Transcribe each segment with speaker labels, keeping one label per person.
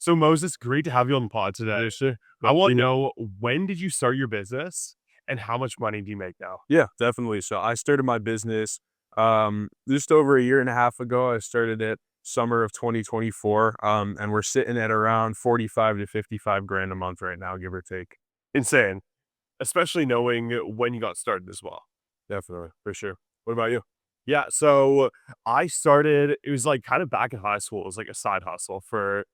Speaker 1: So Moses, great to have you on the pod today.
Speaker 2: Sure.
Speaker 1: I want to know, when did you start your business and how much money do you make now?
Speaker 2: Yeah, definitely. So I started my business just over a year and a half ago. I started it summer of 2024. And we're sitting at around 45 to 55 grand a month right now, give or take.
Speaker 1: Insane, especially knowing when you got started as well.
Speaker 2: Definitely, for sure. What about you?
Speaker 1: Yeah, so I started, it was like kind of back in high school. It was like a side hustle for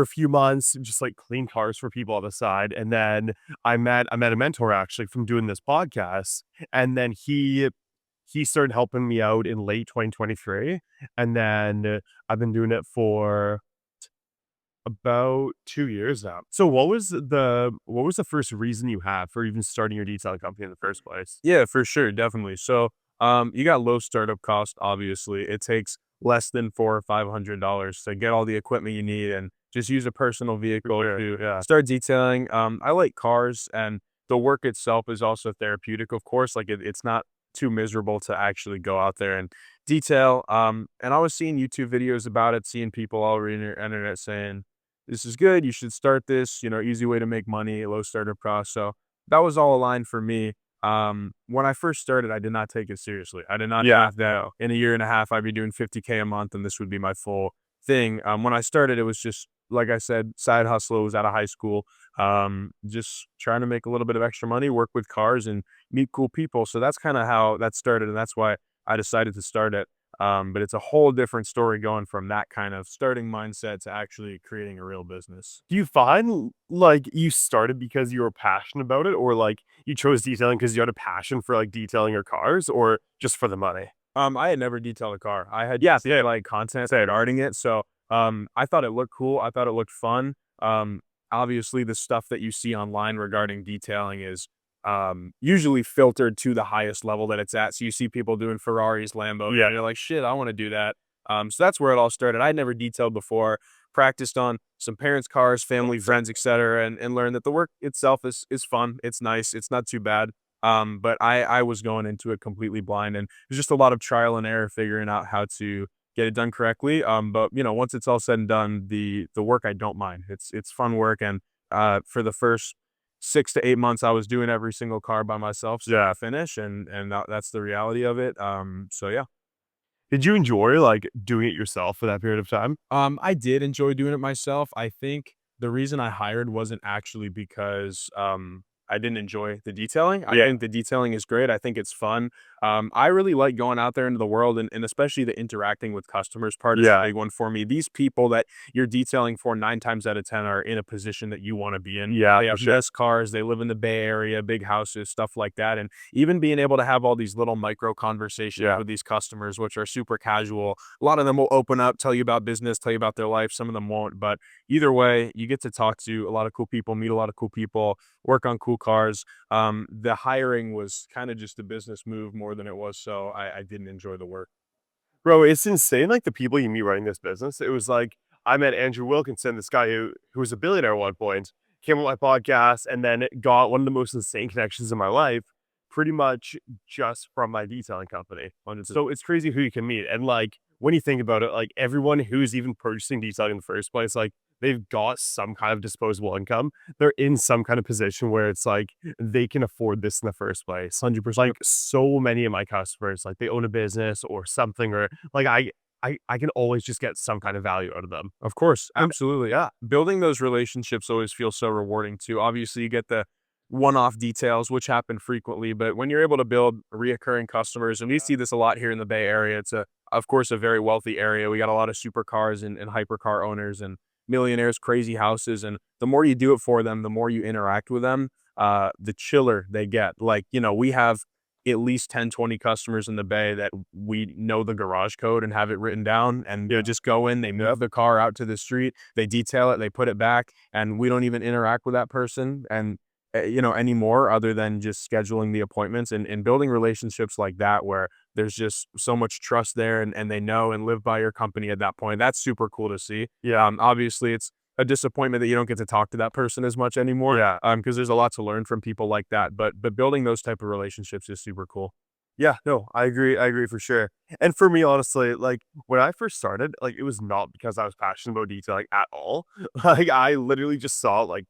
Speaker 1: a few months, just like clean cars for people on the side. And then I met a mentor actually from doing this podcast. And then he started helping me out in late 2023. And then I've been doing it for about 2 years now. So what was the first reason you had for even starting your detailing company in the first place?
Speaker 2: Yeah, for sure, definitely. So, you got low startup cost. Obviously, it takes less than $400 or $500 to get all the equipment you need and just use a personal
Speaker 1: For
Speaker 2: vehicle
Speaker 1: sure,
Speaker 2: to
Speaker 1: yeah.
Speaker 2: start detailing. I like cars, and the work itself is also therapeutic. Of course, like it's not too miserable to actually go out there and detail. And I was seeing YouTube videos about it, seeing people all over the internet saying, "This is good. You should start this. Easy way to make money, low startup cost." So that was all aligned for me. When I first started, I did not take it seriously. I did not
Speaker 1: Yeah,
Speaker 2: think that
Speaker 1: no.
Speaker 2: in a year and a half, I'd be doing 50K a month and this would be my full thing. When I started, it was just, like I said, side hustle. It was out of high school. Just trying to make a little bit of extra money, work with cars and meet cool people. So that's kind of how that started. And that's why I decided to start it. But it's a whole different story going from that kind of starting mindset to actually creating a real business.
Speaker 1: Do you find, like, you started because you were passionate about it, or, like, you chose detailing because you had a passion for, like, detailing your cars, or just for the money?
Speaker 2: I had never detailed a car. I had
Speaker 1: Yeah,
Speaker 2: just
Speaker 1: same,
Speaker 2: like content
Speaker 1: same.
Speaker 2: regarding it. So, I thought it looked cool. I thought it looked fun. Obviously the stuff that you see online regarding detailing is, usually filtered to the highest level that it's at. So you see people doing Ferraris, Lambos,
Speaker 1: Yeah.
Speaker 2: and you're like, shit, I want to do that. So that's where it all started. I never detailed before, practiced on some parents' cars, family, friends, etc., and learned that the work itself is fun. It's nice. It's not too bad. But I was going into it completely blind, and there's just a lot of trial and error figuring out how to get it done correctly. But once it's all said and done, the work I don't mind. It's fun work, and for the first 6 to 8 months, I was doing every single car by myself, start
Speaker 1: Yeah.
Speaker 2: to finish, and that's the reality of it. So yeah.
Speaker 1: Did you enjoy, like, doing it yourself for that period of time?
Speaker 2: I did enjoy doing it myself. I think the reason I hired wasn't actually because, I didn't enjoy the detailing. I
Speaker 1: Yeah.
Speaker 2: think the detailing is great. I think it's fun. I really like going out there into the world and especially the interacting with customers part is a
Speaker 1: Yeah.
Speaker 2: big one for me. These people that you're detailing for 9 times out of 10 are in a position that you wanna be in.
Speaker 1: Yeah,
Speaker 2: They
Speaker 1: for
Speaker 2: have
Speaker 1: sure.
Speaker 2: nice cars, they live in the Bay Area, big houses, stuff like that, and even being able to have all these little micro conversations
Speaker 1: Yeah.
Speaker 2: with these customers, which are super casual. A lot of them will open up, tell you about business, tell you about their life. Some of them won't, but either way, you get to talk to a lot of cool people, meet a lot of cool people, work on cool cars. The hiring was kind of just a business move more than it was, so I didn't enjoy the work.
Speaker 1: Bro, it's insane, like, the people you meet running this business. It was like, I met Andrew Wilkinson, this guy who was a billionaire at one point, came on my podcast, and then got one of the most insane connections in my life, pretty much just from my detailing company.
Speaker 2: 100%.
Speaker 1: So it's crazy who you can meet, and, like, when you think about it, like, everyone who's even purchasing detailing in the first place, like, they've got some kind of disposable income. They're in some kind of position where it's like, they can afford this in the first place.
Speaker 2: 100%.
Speaker 1: Like, so many of my customers, like, they own a business or something, or like, I can always just get some kind of value out of them.
Speaker 2: Of course,
Speaker 1: And
Speaker 2: absolutely.
Speaker 1: yeah,
Speaker 2: Building those relationships always feels so rewarding too. Obviously, you get the one-off details, which happen frequently, but when you're able to build reoccurring customers, and we see this a lot here in the Bay Area, it's of course, a very wealthy area. We got a lot of supercars and hypercar owners and millionaires, crazy houses, and the more you do it for them, the more you interact with them, the chiller they get. Like, we have at least 10, 20 customers in the Bay that we know the garage code and have it written down. And
Speaker 1: yeah,
Speaker 2: you just go in, they move the car out to the street, they detail it, they put it back, and we don't even interact with that person. And anymore other than just scheduling the appointments and building relationships like that where there's just so much trust there and they know and live by your company at that point. That's super cool to see.
Speaker 1: yeah,
Speaker 2: Obviously, it's a disappointment that you don't get to talk to that person as much anymore,
Speaker 1: yeah.
Speaker 2: because there's a lot to learn from people like that. But building those type of relationships is super cool.
Speaker 1: Yeah, no, I agree for sure. And for me, honestly, like when I first started, like it was not because I was passionate about detailing at all. Like I literally just saw like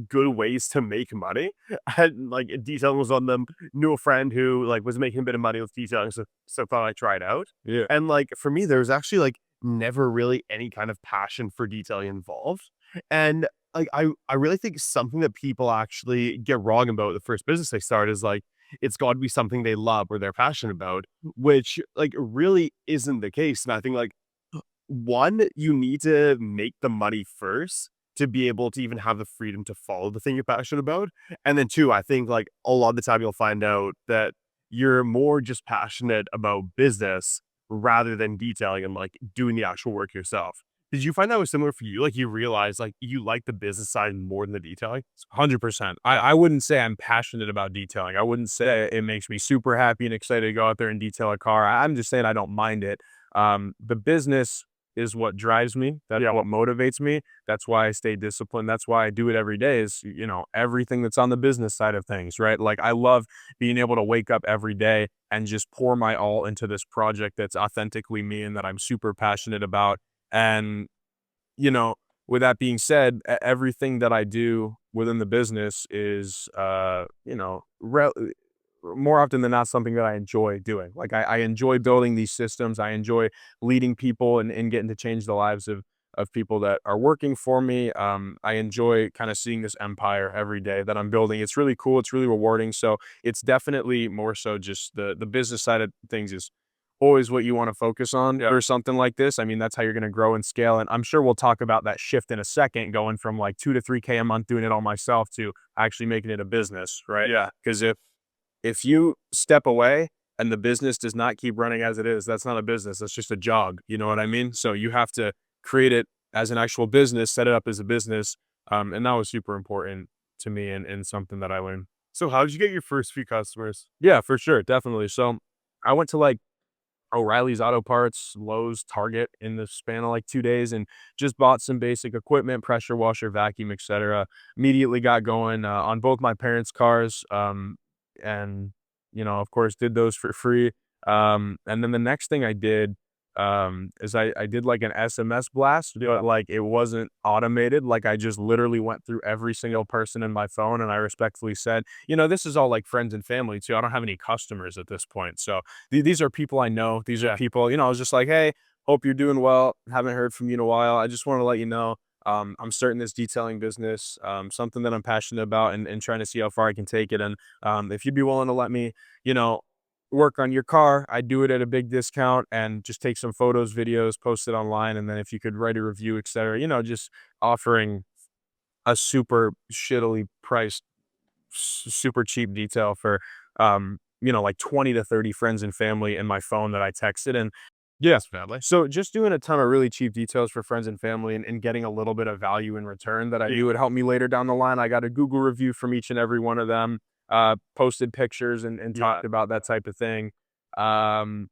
Speaker 1: good ways to make money. And like detailing was on them. Knew a friend who like was making a bit of money with detailing, so thought I'd try it out.
Speaker 2: Yeah.
Speaker 1: And like for me, there was actually like never really any kind of passion for detailing involved. And like I really think something that people actually get wrong about the first business they start is like it's got to be something they love or they're passionate about, which like really isn't the case. And I think like one, you need to make the money first to be able to even have the freedom to follow the thing you're passionate about. And then two, I think like a lot of the time you'll find out that you're more just passionate about business rather than detailing and like doing the actual work yourself. Did you find that was similar for you? Like you realized like you like the business side more than the detailing?
Speaker 2: 100%. I wouldn't say I'm passionate about detailing. I wouldn't say it makes me super happy and excited to go out there and detail a car. I'm just saying I don't mind it. The business is what drives me. That's
Speaker 1: Yeah.
Speaker 2: what motivates me. That's why I stay disciplined. That's why I do it every day is, everything that's on the business side of things, right? Like I love being able to wake up every day and just pour my all into this project that's authentically me and that I'm super passionate about. And you know, with that being said, everything that I do within the business is, more often than not something that I enjoy doing. Like I enjoy building these systems. I enjoy leading people and getting to change the lives of people that are working for me. I enjoy kind of seeing this empire every day that I'm building. It's really cool. It's really rewarding. So it's definitely more so just the business side of things is always what you want to focus on
Speaker 1: Yeah.
Speaker 2: or something like this. I mean, that's how you're going to grow and scale. And I'm sure we'll talk about that shift in a second, going from like 2 to 3K a month doing it all myself to actually making it a business, right?
Speaker 1: Yeah.
Speaker 2: Because if you step away and the business does not keep running as it is, that's not a business. That's just a jog. You know what I mean? So you have to create it as an actual business, set it up as a business. And that was super important to me and something that I learned.
Speaker 1: So how did you get your first few customers?
Speaker 2: Yeah, for sure. Definitely. So I went to like O'Reilly's Auto Parts, Lowe's, Target in the span of like 2 days and just bought some basic equipment, pressure washer, vacuum, etc. Immediately got going on both my parents' cars, and of course, did those for free. And then the next thing I did is I did like an SMS blast,
Speaker 1: Yeah.
Speaker 2: but like it wasn't automated. Like I just literally went through every single person in my phone, and I respectfully said, this is all like friends and family too. I don't have any customers at this point, so these are people I know. These are
Speaker 1: Yeah.
Speaker 2: people, I was just like, hey, hope you're doing well. Haven't heard from you in a while. I just want to let you know I'm starting this detailing business, something that I'm passionate about and trying to see how far I can take it. And if you'd be willing to let me, you know, work on your car, I do it at a big discount and just take some photos, videos, post it online. And then if you could write a review, etc., just offering a super shittily priced super cheap detail for like 20 to 30 friends and family in my phone that I texted. And yeah,
Speaker 1: That's badly.
Speaker 2: so just doing a ton of really cheap details for friends and family and getting a little bit of value in return that I knew would help me later down the line. I got a Google review from each and every one of them, posted pictures and
Speaker 1: Yeah.
Speaker 2: talked about that type of thing. um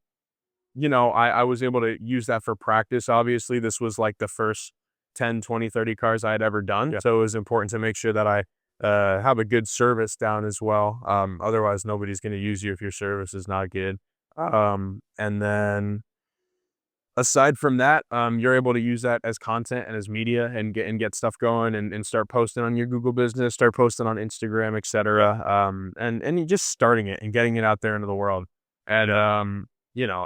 Speaker 2: I was able to use that for practice. Obviously, this was like the first 10, 20, 30 cars I had ever done.
Speaker 1: Yeah.
Speaker 2: So it was important to make sure that I have a good service down as well. Otherwise, nobody's going to use you if your service is not good. And then aside from that, you're able to use that as content and as media and get stuff going and start posting on your Google business, start posting on Instagram, etc. And you just starting it and getting it out there into the world. And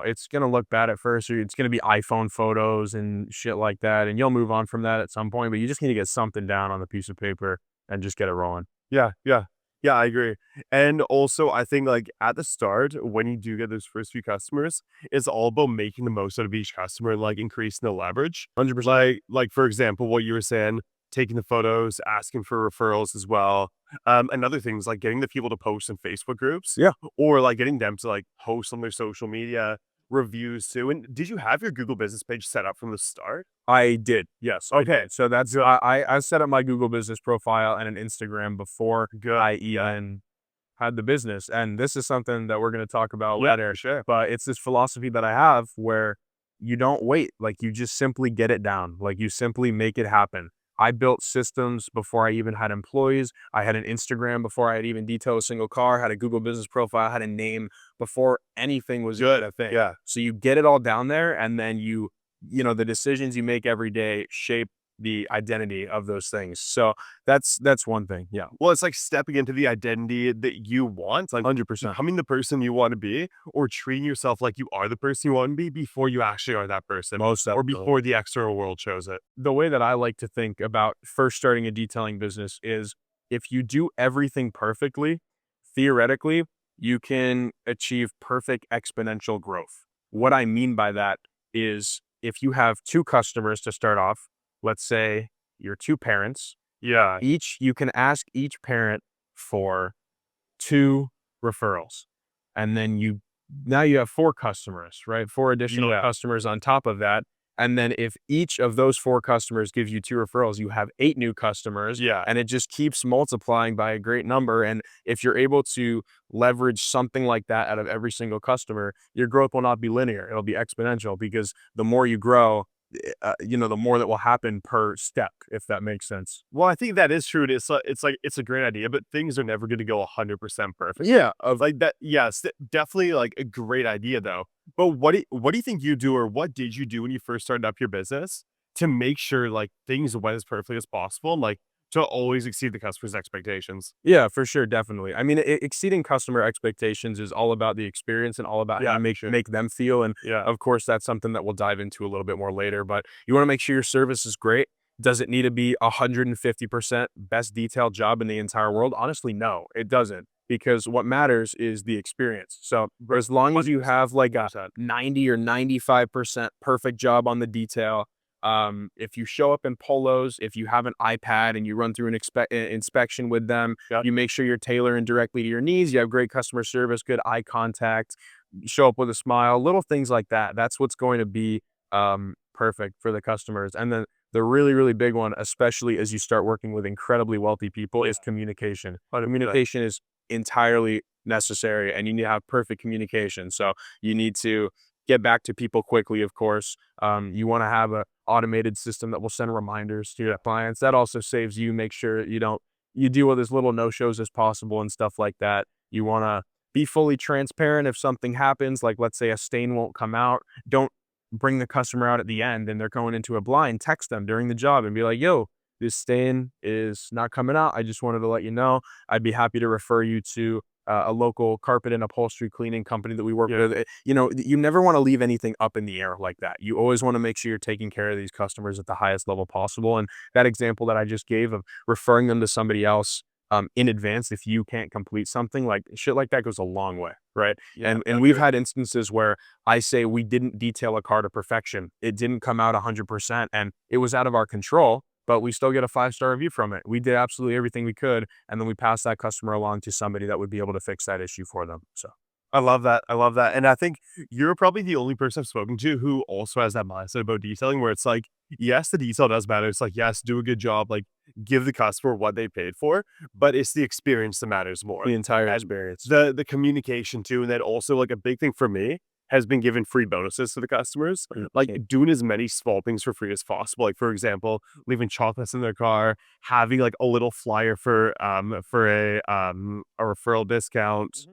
Speaker 2: it's gonna look bad at first, or it's gonna be iPhone photos and shit like that, and you'll move on from that at some point. But you just need to get something down on the piece of paper and just get it rolling.
Speaker 1: Yeah, yeah. Yeah, I agree. And also, I think, like, at the start, when you do get those first few customers, it's all about making the most out of each customer and, like, increasing the leverage.
Speaker 2: 100%.
Speaker 1: Like, for example, what you were saying, taking the photos, asking for referrals as well. Another thing is, like, getting the people to post in Facebook groups
Speaker 2: Yeah.
Speaker 1: or, like, getting them to, like, post on their social media, reviews too. And did you have your Google business page set up from the start?
Speaker 2: I did. Yes, I
Speaker 1: Okay,
Speaker 2: did. So that's
Speaker 1: good,
Speaker 2: I set up my Google business profile and an Instagram before
Speaker 1: good.
Speaker 2: I even had the business. And this is something that we're going to talk about
Speaker 1: Yeah, for
Speaker 2: later.
Speaker 1: sure.
Speaker 2: But it's this philosophy that I have where you don't wait. Like you just simply get it down. Like you simply make it happen. I built systems before I even had employees. I had an Instagram before I had even detailed a single car, had a Google business profile, had a name before anything was even
Speaker 1: Good.
Speaker 2: a thing.
Speaker 1: Yeah.
Speaker 2: So you get it all down there, and then the decisions you make every day shape the identity of those things. So that's one thing. Yeah.
Speaker 1: Well, it's like stepping into the identity that you want, like
Speaker 2: 100%.
Speaker 1: becoming the person you want to be, or treating yourself like you are the person you want to be before you actually are that person,
Speaker 2: Most
Speaker 1: or
Speaker 2: definitely.
Speaker 1: before the external world shows it.
Speaker 2: The way that I like to think about first starting a detailing business is if you do everything perfectly, theoretically, you can achieve perfect exponential growth. What I mean by that is if you have two customers to start off, let's say your two parents,
Speaker 1: Yeah.
Speaker 2: you can ask each parent for two referrals. And then now you have four customers, right? Four additional
Speaker 1: Yeah.
Speaker 2: customers on top of that. And then if each of those four customers gives you two referrals, you have eight new customers,
Speaker 1: Yeah.
Speaker 2: and it just keeps multiplying by a great number. And if you're able to leverage something like that out of every single customer, your growth will not be linear. It'll be exponential because the more you grow, the more that will happen per step, if that makes sense.
Speaker 1: Well, I think that is true. It's a great idea, but things are never going to go 100% perfect.
Speaker 2: Yeah,
Speaker 1: Like that, yes, definitely like a great idea though. But what do you think you do, or what did you do when you first started up your business to make sure like things went as perfectly as possible, and like to always exceed the customer's expectations?
Speaker 2: Yeah, for sure, definitely. I mean, exceeding customer expectations is all about the experience and all about how
Speaker 1: Yeah,
Speaker 2: to make
Speaker 1: sure.
Speaker 2: make them feel. And
Speaker 1: Yeah,
Speaker 2: of course, that's something that we'll dive into a little bit more later. But you want to make sure your service is great. Does it need to be 150% best detailed job in the entire world? Honestly, no, it doesn't. Because what matters is the experience. So as long as you have like a
Speaker 1: 100%.
Speaker 2: 90 or 95% perfect job on the detail, if you show up in polos, if you have an iPad and you run through an inspection with them,
Speaker 1: Yeah.
Speaker 2: you make sure you're tailoring directly to your needs. You have great customer service, good eye contact, you show up with a smile, little things like that. That's what's going to be perfect for the customers. And then the really, really big one, especially as you start working with incredibly wealthy people,
Speaker 1: Yeah.
Speaker 2: is communication.
Speaker 1: 100%.
Speaker 2: Communication is entirely necessary, and you need to have perfect communication. So you need to get back to people quickly, of course. You want to have a automated system that will send reminders to your clients. That also saves you. Make sure you deal with as little no-shows as possible and stuff like that. You want to be fully transparent if something happens, like let's say a stain won't come out. Don't bring the customer out at the end and they're going into a blind. Text them during the job and be like, "Yo, this stain is not coming out. I just wanted to let you know. I'd be happy to refer you to a local carpet and upholstery cleaning company that we work
Speaker 1: Yeah.
Speaker 2: with." You never want to leave anything up in the air like that. You always want to make sure you're taking care of these customers at the highest level possible. And that example that I just gave of referring them to somebody else in advance if you can't complete something, like shit like that goes a long way, right?
Speaker 1: Yeah.
Speaker 2: And we've had instances where I say we didn't detail a car to perfection. It didn't come out 100%, and it was out of our control, but we still get a 5-star review from it. We did absolutely everything we could, and then we passed that customer along to somebody that would be able to fix that issue for them. So
Speaker 1: I love that. I love that. And I think you're probably the only person I've spoken to who also has that mindset about detailing where it's like, yes, the detail does matter. It's like, yes, do a good job, like give the customer what they paid for, but it's the experience that matters more.
Speaker 2: the entire
Speaker 1: And
Speaker 2: experience.
Speaker 1: the communication too. And then also like a big thing for me has been giving free bonuses to the customers, like doing as many small things for free as possible. Like for example, leaving chocolates in their car, having like a little flyer for a referral discount,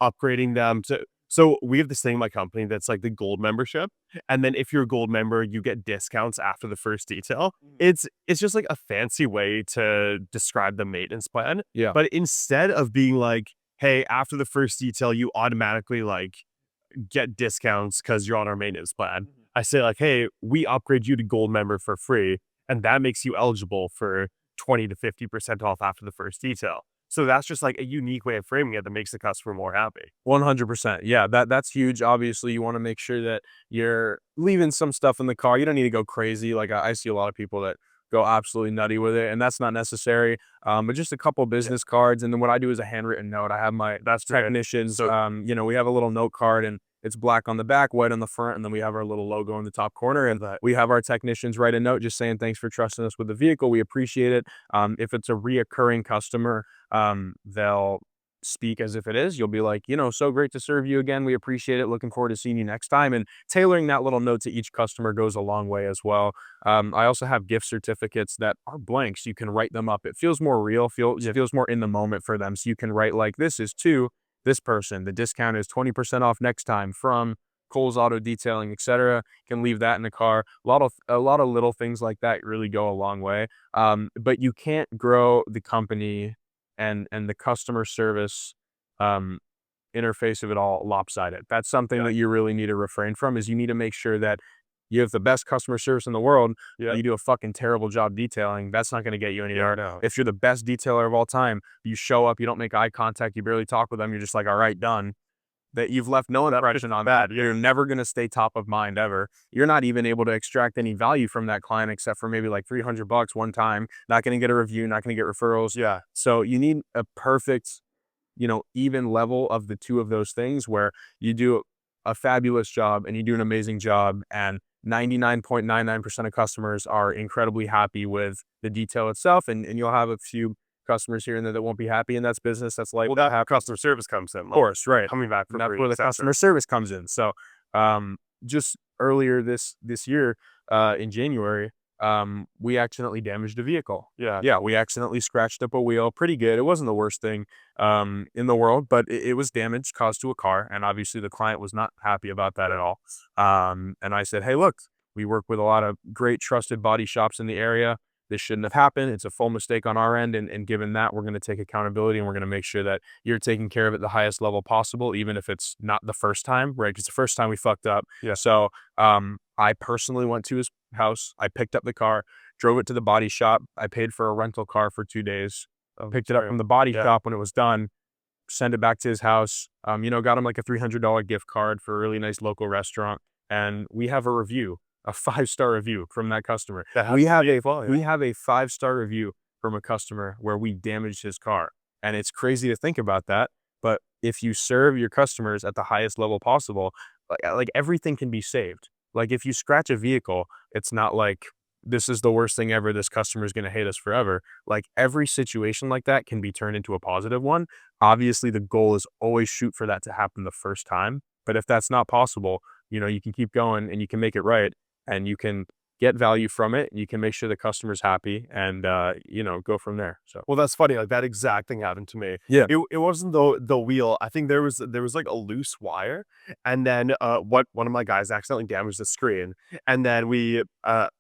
Speaker 1: upgrading them to, so we have this thing in my company that's like the gold membership. And then if you're a gold member, you get discounts after the first detail. It's just like a fancy way to describe the maintenance plan.
Speaker 2: Yeah.
Speaker 1: But instead of being like, hey, after the first detail, you automatically like get discounts because you're on our maintenance plan. I say like, hey, we upgrade you to gold member for free, and that makes you eligible for 20 to 50% off after the first detail. So that's just like a unique way of framing it that makes the customer more happy.
Speaker 2: 100%. Yeah, that's huge. Obviously, you want to make sure that you're leaving some stuff in the car. You don't need to go crazy. Like I see a lot of people that go absolutely nutty with it, and that's not necessary. But just a couple
Speaker 1: Yeah,
Speaker 2: business cards, and then what I do is a handwritten note. I have my
Speaker 1: that's great.
Speaker 2: technicians.
Speaker 1: So
Speaker 2: We have a little note card, and it's black on the back, white on the front, and then we have our little logo in the top corner. And
Speaker 1: that,
Speaker 2: we have our technicians write a note just saying thanks for trusting us with the vehicle. We appreciate it. If it's a reoccurring customer, they'll speak as if it is. You'll be like, so great to serve you again. We appreciate it. Looking forward to seeing you next time. And tailoring that little note to each customer goes a long way as well. I also have gift certificates that are blanks. You can write them up. It feels more real, feels more in the moment for them. So you can write like, this is to this person. The discount is 20% off next time from Cole's Auto Detailing, etc. Can leave that in the car. A lot of little things like that really go a long way. But you can't grow the company and the customer service um, interface of it all lopsided. That's something
Speaker 1: Yeah.
Speaker 2: that you really need to refrain from. Is you need to make sure that you have the best customer service in the world.
Speaker 1: Yeah.
Speaker 2: You do a fucking terrible job detailing. That's not going to get you
Speaker 1: Yeah,
Speaker 2: anywhere.
Speaker 1: no.
Speaker 2: If you're the best detailer of all time, you show up, you don't make eye contact, you barely talk with them. You're just like, all right, done. That you've left no
Speaker 1: That
Speaker 2: impression
Speaker 1: person's
Speaker 2: on them.
Speaker 1: bad, yeah.
Speaker 2: You're never going to stay top of mind ever. You're not even able to extract any value from that client except for maybe like $300 one time. Not going to get a review, not going to get referrals.
Speaker 1: Yeah.
Speaker 2: So you need a perfect, even level of the two of those things where you do a fabulous job and you do an amazing job, and 99.99% of customers are incredibly happy with the detail itself. And you'll have a few customers here and there that won't be happy, and that's business. That's life.
Speaker 1: Well, that's how customer service comes in,
Speaker 2: Of
Speaker 1: like,
Speaker 2: course, right.
Speaker 1: coming back for
Speaker 2: And that's
Speaker 1: free,
Speaker 2: where
Speaker 1: et
Speaker 2: the
Speaker 1: cetera.
Speaker 2: customer service comes in. So, just earlier this year, in January, we accidentally damaged a vehicle.
Speaker 1: Yeah.
Speaker 2: Yeah, we accidentally scratched up a wheel. Pretty good. It wasn't the worst thing in the world, but it was damage caused to a car, and obviously the client was not happy about that at all. And I said, hey, look, we work with a lot of great trusted body shops in the area. This shouldn't have happened. It's a full mistake on our end. And given that, we're going to take accountability and we're going to make sure that you're taking care of it the highest level possible, even if it's not the first time, right? Because the first time we fucked up.
Speaker 1: Yeah.
Speaker 2: So I personally went to his house. I picked up the car, drove it to the body shop. I paid for a rental car for 2 days, picked it up
Speaker 1: Sorry.
Speaker 2: from the body
Speaker 1: Yeah.
Speaker 2: shop when it was done, send it back to his house. Got him like a $300 gift card for a really nice local restaurant. And we have a review, a 5-star review from that customer.
Speaker 1: That
Speaker 2: We have
Speaker 1: happens well, yeah.
Speaker 2: we have a 5-star review from a customer where we damaged his car. And it's crazy to think about that. But if you serve your customers at the highest level possible, like everything can be saved. Like if you scratch a vehicle, it's not like this is the worst thing ever. This customer is going to hate us forever. Like every situation like that can be turned into a positive one. Obviously, the goal is always shoot for that to happen the first time. But if that's not possible, you can keep going and you can make it right, and you can get value from it. You can make sure the customer's happy and, go from there. So,
Speaker 1: Well, that's funny, like, that exact thing happened to me.
Speaker 2: yeah.
Speaker 1: It wasn't the wheel. I think there was, like, a loose wire, and then, one of my guys accidentally damaged the screen, and then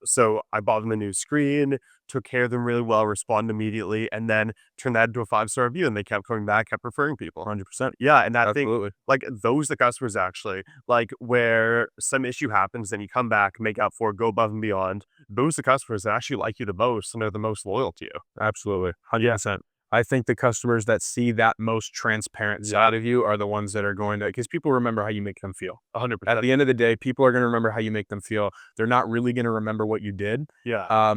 Speaker 1: so I bought them a new screen, took care of them really well, responded immediately, and then turned that into a 5-star review, and they kept coming back, kept referring people.
Speaker 2: 100%.
Speaker 1: Yeah, and that thing,
Speaker 2: Absolutely.
Speaker 1: like, those the customers actually, like, where some issue happens, then you come back, make up for it, go above and beyond. Those the customers that actually like you the most and are the most loyal to you.
Speaker 2: Absolutely.
Speaker 1: Yeah.
Speaker 2: 100%. I think the customers that see that most transparent side of you are the ones that are going to, because people remember how you make them feel. At
Speaker 1: 100%.
Speaker 2: the end of the day, people are going to remember how you make them feel. They're not really going to remember what you did.
Speaker 1: Yeah.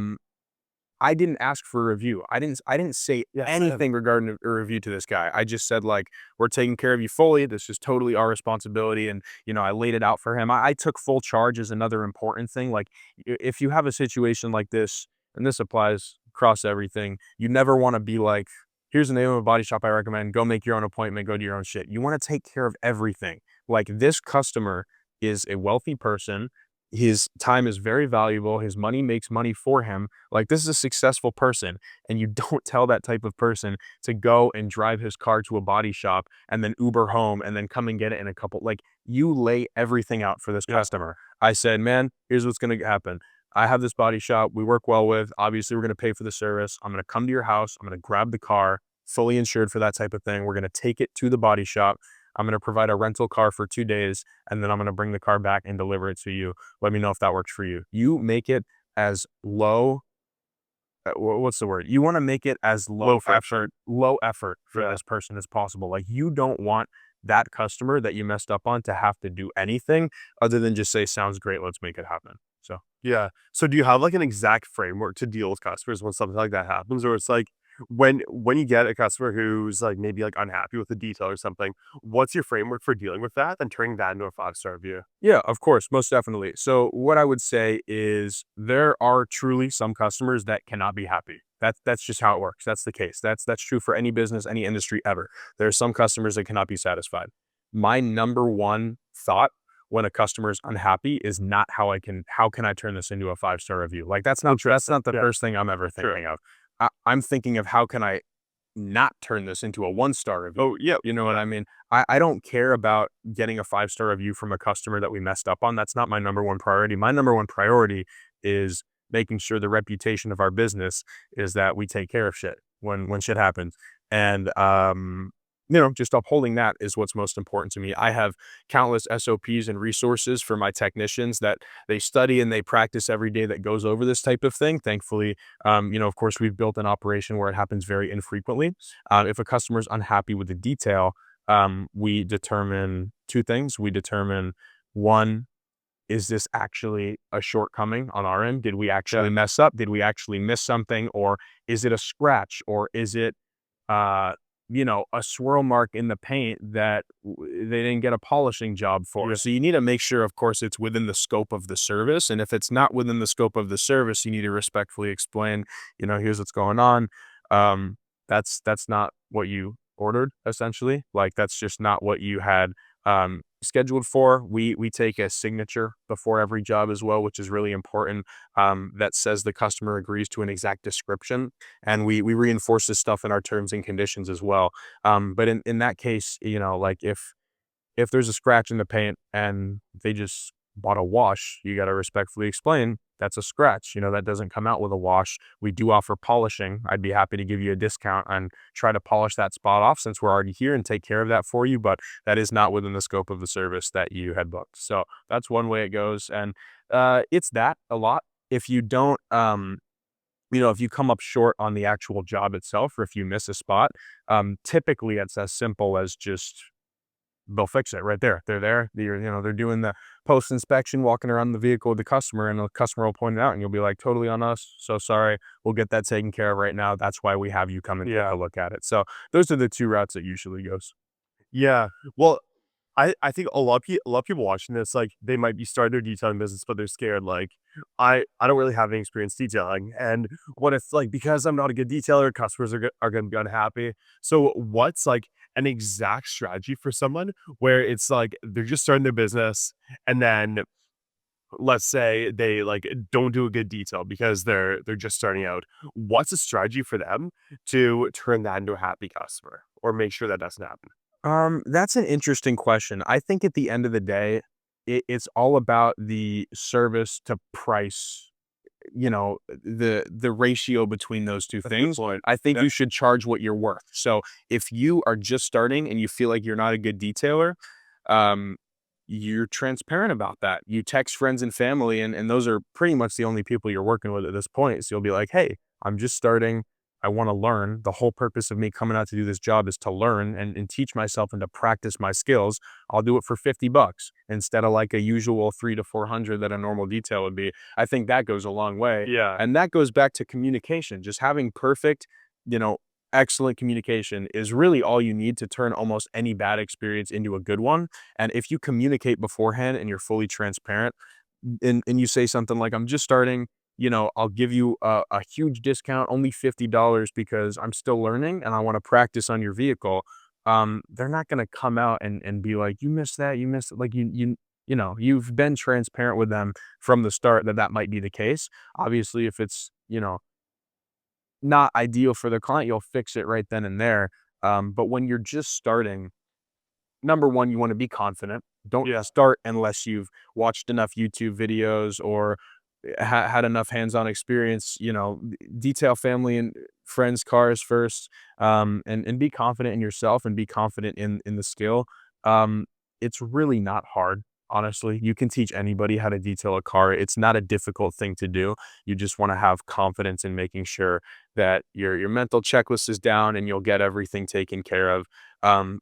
Speaker 2: I didn't ask for a review. I didn't say
Speaker 1: Yeah, same.
Speaker 2: anything regarding a review to this guy. I just said like, we're taking care of you fully. This is totally our responsibility. And, I laid it out for him. I took full charge is another important thing. Like if you have a situation like this, and this applies across everything, you never want to be like, here's the name of a body shop I recommend. Go make your own appointment, go do your own shit. You want to take care of everything. Like this customer is a wealthy person. His time is very valuable. His money makes money for him. Like this is a successful person, and you don't tell that type of person to go and drive his car to a body shop and then Uber home and then come and get it in a couple. Like you lay everything out for this customer. I said, man, here's what's going to happen. I have this body shop we work well with. Obviously, we're going to pay for the service. I'm going to come to your house. I'm going to grab the car, fully insured for that type of thing. We're going to take it to the body shop. I'm going to provide a rental car for 2 days, and then I'm going to bring the car back and deliver it to you. Let me know if that works for you. You make it as low, what's the word? You want to make it as low effort for
Speaker 1: Yeah.
Speaker 2: this person as possible. Like you don't want that customer that you messed up on to have to do anything other than just say, sounds great, let's make it happen. So
Speaker 1: Yeah. So do you have like an exact framework to deal with customers when something like that happens? Or it's like when you get a customer who's like maybe like unhappy with the detail or something, what's your framework for dealing with that and turning that into a 5-star review?
Speaker 2: yeah, of course, most definitely. So what I would say is there are truly some customers that cannot be happy. That's just how it works. That's the case. That's true for any business, any industry ever. There are some customers that cannot be satisfied. My number one thought when a customer is unhappy is not how can I turn this into a 5-star review? Like that's not the
Speaker 1: Yeah,
Speaker 2: first thing I'm ever
Speaker 1: true.
Speaker 2: thinking of. I'm thinking of how can I not turn this into a 1-star review.
Speaker 1: Oh, yeah,
Speaker 2: You know what
Speaker 1: yeah,
Speaker 2: I mean? I don't care about getting a 5-star review from a customer that we messed up on. That's not my number one priority. My number one priority is making sure the reputation of our business is that we take care of shit when shit happens. And just upholding that is what's most important to me. I have countless SOPs and resources for my technicians that they study and they practice every day that goes over this type of thing. Thankfully, of course, we've built an operation where it happens very infrequently. If a customer is unhappy with the detail, we determine two things. We determine one, is this actually a shortcoming on our end? Did we
Speaker 1: yeah,
Speaker 2: actually mess up? Did we actually miss something? Or is it a scratch? Or is it, uh, a swirl mark in the paint that they didn't get a polishing job for?
Speaker 1: yeah,
Speaker 2: So you need to make sure, of course, it's within the scope of the service. And if it's not within the scope of the service, you need to respectfully explain, here's what's going on. That's not what you ordered, essentially. Like that's just not what you had scheduled for. We take a signature before every job as well, which is really important. That says the customer agrees to an exact description, and we reinforce this stuff in our terms and conditions as well. But in that case, like if there's a scratch in the paint and they just bought a wash, you got to respectfully explain that's a scratch. That doesn't come out with a wash. We do offer polishing. I'd be happy to give you a discount and try to polish that spot off since we're already here and take care of that for you. But that is not within the scope of the service that you had booked. So that's one way it goes. And it's that a lot. If you don't, if you come up short on the actual job itself, or if you miss a spot, typically it's as simple as just they'll fix it right there. They're there. They're doing the post inspection, walking around the vehicle with the customer, and the customer will point it out, and you'll be like, "Totally on us. So sorry. We'll get that taken care of right now. That's why we have you come and take
Speaker 1: yeah.
Speaker 2: a look at it." So those are the two routes it usually goes.
Speaker 1: Yeah. Well, I think a lot of people watching this, like, they might be starting their detailing business, but they're scared, like, I don't really have any experience detailing, and what if, like, because I'm not a good detailer, customers are gonna be unhappy? So what's, like, an exact strategy for someone where it's, like, they're just starting their business, and then let's say they, like, don't do a good detail because they're just starting out. What's a strategy for them to turn that into a happy customer or make sure that doesn't happen?
Speaker 2: That's an interesting question. I think at the end of the day, it's all about the service to price, the ratio between those two
Speaker 1: That's a good
Speaker 2: things.
Speaker 1: point.
Speaker 2: I think
Speaker 1: Yeah.
Speaker 2: you should charge what you're worth. So if you are just starting and you feel like you're not a good detailer, um, you're transparent about that. You text friends and family, and those are pretty much the only people you're working with at this point. So you'll be like, hey, I'm just starting. I want to learn. The whole purpose of me coming out to do this job is to learn and teach myself and to practice my skills. I'll do it for $50 instead of like a usual 300 to 400 that a normal detail would be. I think that goes a long way.
Speaker 1: Yeah.
Speaker 2: And that goes back to communication. Just having perfect, you know, excellent communication is really all you need to turn almost any bad experience into a good one. And if you communicate beforehand and you're fully transparent and you say something like, I'm just starting, I'll give you a huge discount, only $50 because I'm still learning and I want to practice on your vehicle. They're not going to come out and be like, you missed that, you missed it. Like you've been transparent with them from the start that might be the case. Obviously, if it's, not ideal for the client, you'll fix it right then and there. But when you're just starting, number one, you want to be confident. Don't
Speaker 1: Yeah.
Speaker 2: start unless you've watched enough YouTube videos or had enough hands-on experience. Detail family and friends' cars first, and be confident in yourself and be confident in the skill. Um, it's really not hard. Honestly, you can teach anybody how to detail a car. It's not a difficult thing to do. You just want to have confidence in making sure that your mental checklist is down and you'll get everything taken care of.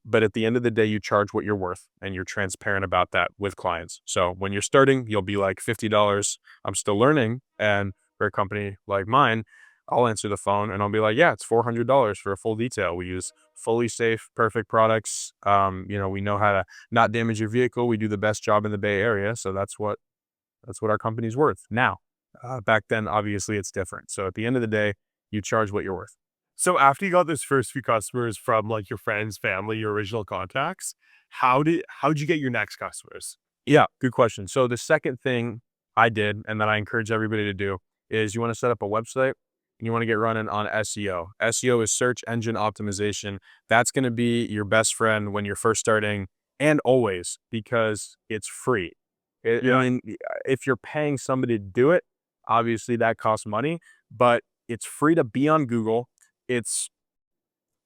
Speaker 2: But at the end of the day, you charge what you're worth and you're transparent about that with clients. So when you're starting, you'll be like $50. I'm still learning. And for a company like mine, I'll answer the phone and I'll be like, yeah, it's $400 for a full detail. We use fully safe, perfect products. We know how to not damage your vehicle. We do the best job in the Bay Area. So that's what our company's worth now. Back then, obviously it's different. So at the end of the day, you charge what you're worth.
Speaker 1: So after you got those first few customers from like your friends, family, your original contacts, how'd you get your next customers?
Speaker 2: Yeah, good question. So the second thing I did, and that I encourage everybody to do, is you want to set up a website and you want to get running on SEO. SEO is search engine optimization. That's going to be your best friend when you're first starting and always, because it's free. I
Speaker 1: Yeah.
Speaker 2: mean, if you're paying somebody to do it, obviously that costs money, but it's free to be on Google. It's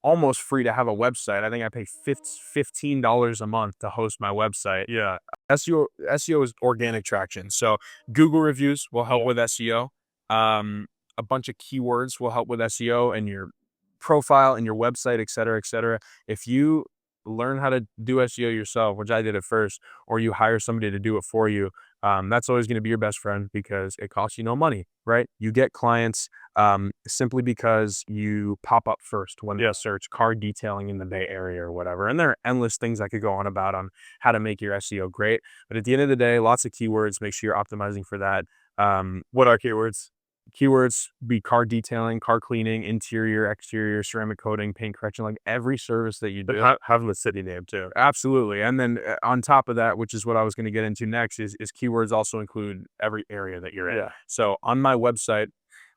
Speaker 2: almost free to have a website. I think I pay $15 a month to host my website.
Speaker 1: Yeah.
Speaker 2: SEO is organic traction. So Google reviews will help with SEO. A bunch of keywords will help with SEO and your profile and your website, et cetera, et cetera. If you learn how to do SEO yourself, which I did at first, or you hire somebody to do it for you, that's always going to be your best friend because it costs you no money, right? You get clients simply because you pop up first when they
Speaker 1: Yeah.
Speaker 2: search car detailing in the Bay Area or whatever. And there are endless things I could go on about on how to make your SEO great. But at the end of the day, lots of keywords. Make sure you're optimizing for that.
Speaker 1: What are keywords?
Speaker 2: Keywords be car detailing, car cleaning, interior, exterior, ceramic coating, paint correction, like every service that you
Speaker 1: But
Speaker 2: do.
Speaker 1: having the city name too.
Speaker 2: Absolutely. And then on top of that, which is what I was going to get into next, is keywords also include every area that you're in.
Speaker 1: Yeah.
Speaker 2: So on my website,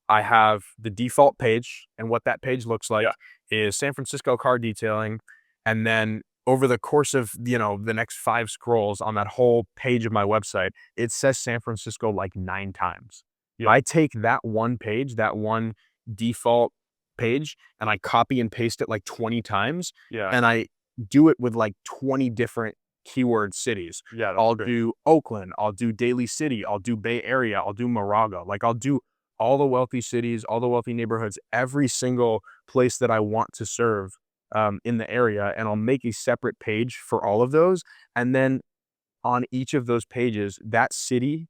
Speaker 2: I have the default page, and what that page looks like
Speaker 1: Yeah.
Speaker 2: is San Francisco car detailing. And then over the course of, the next 5 scrolls on that whole page of my website, it says San Francisco like 9 times. If
Speaker 1: Yeah.
Speaker 2: I take that one page, that one default page, and I copy and paste it like 20 times,
Speaker 1: Yeah.
Speaker 2: and I do it with like 20 different keyword cities.
Speaker 1: Yeah. That's
Speaker 2: I'll
Speaker 1: great.
Speaker 2: do Oakland, I'll do Daly City, I'll do Bay Area, I'll do Moraga. Like I'll do all the wealthy cities, all the wealthy neighborhoods, every single place that I want to serve in the area. And I'll make a separate page for all of those. And then on each of those pages, that city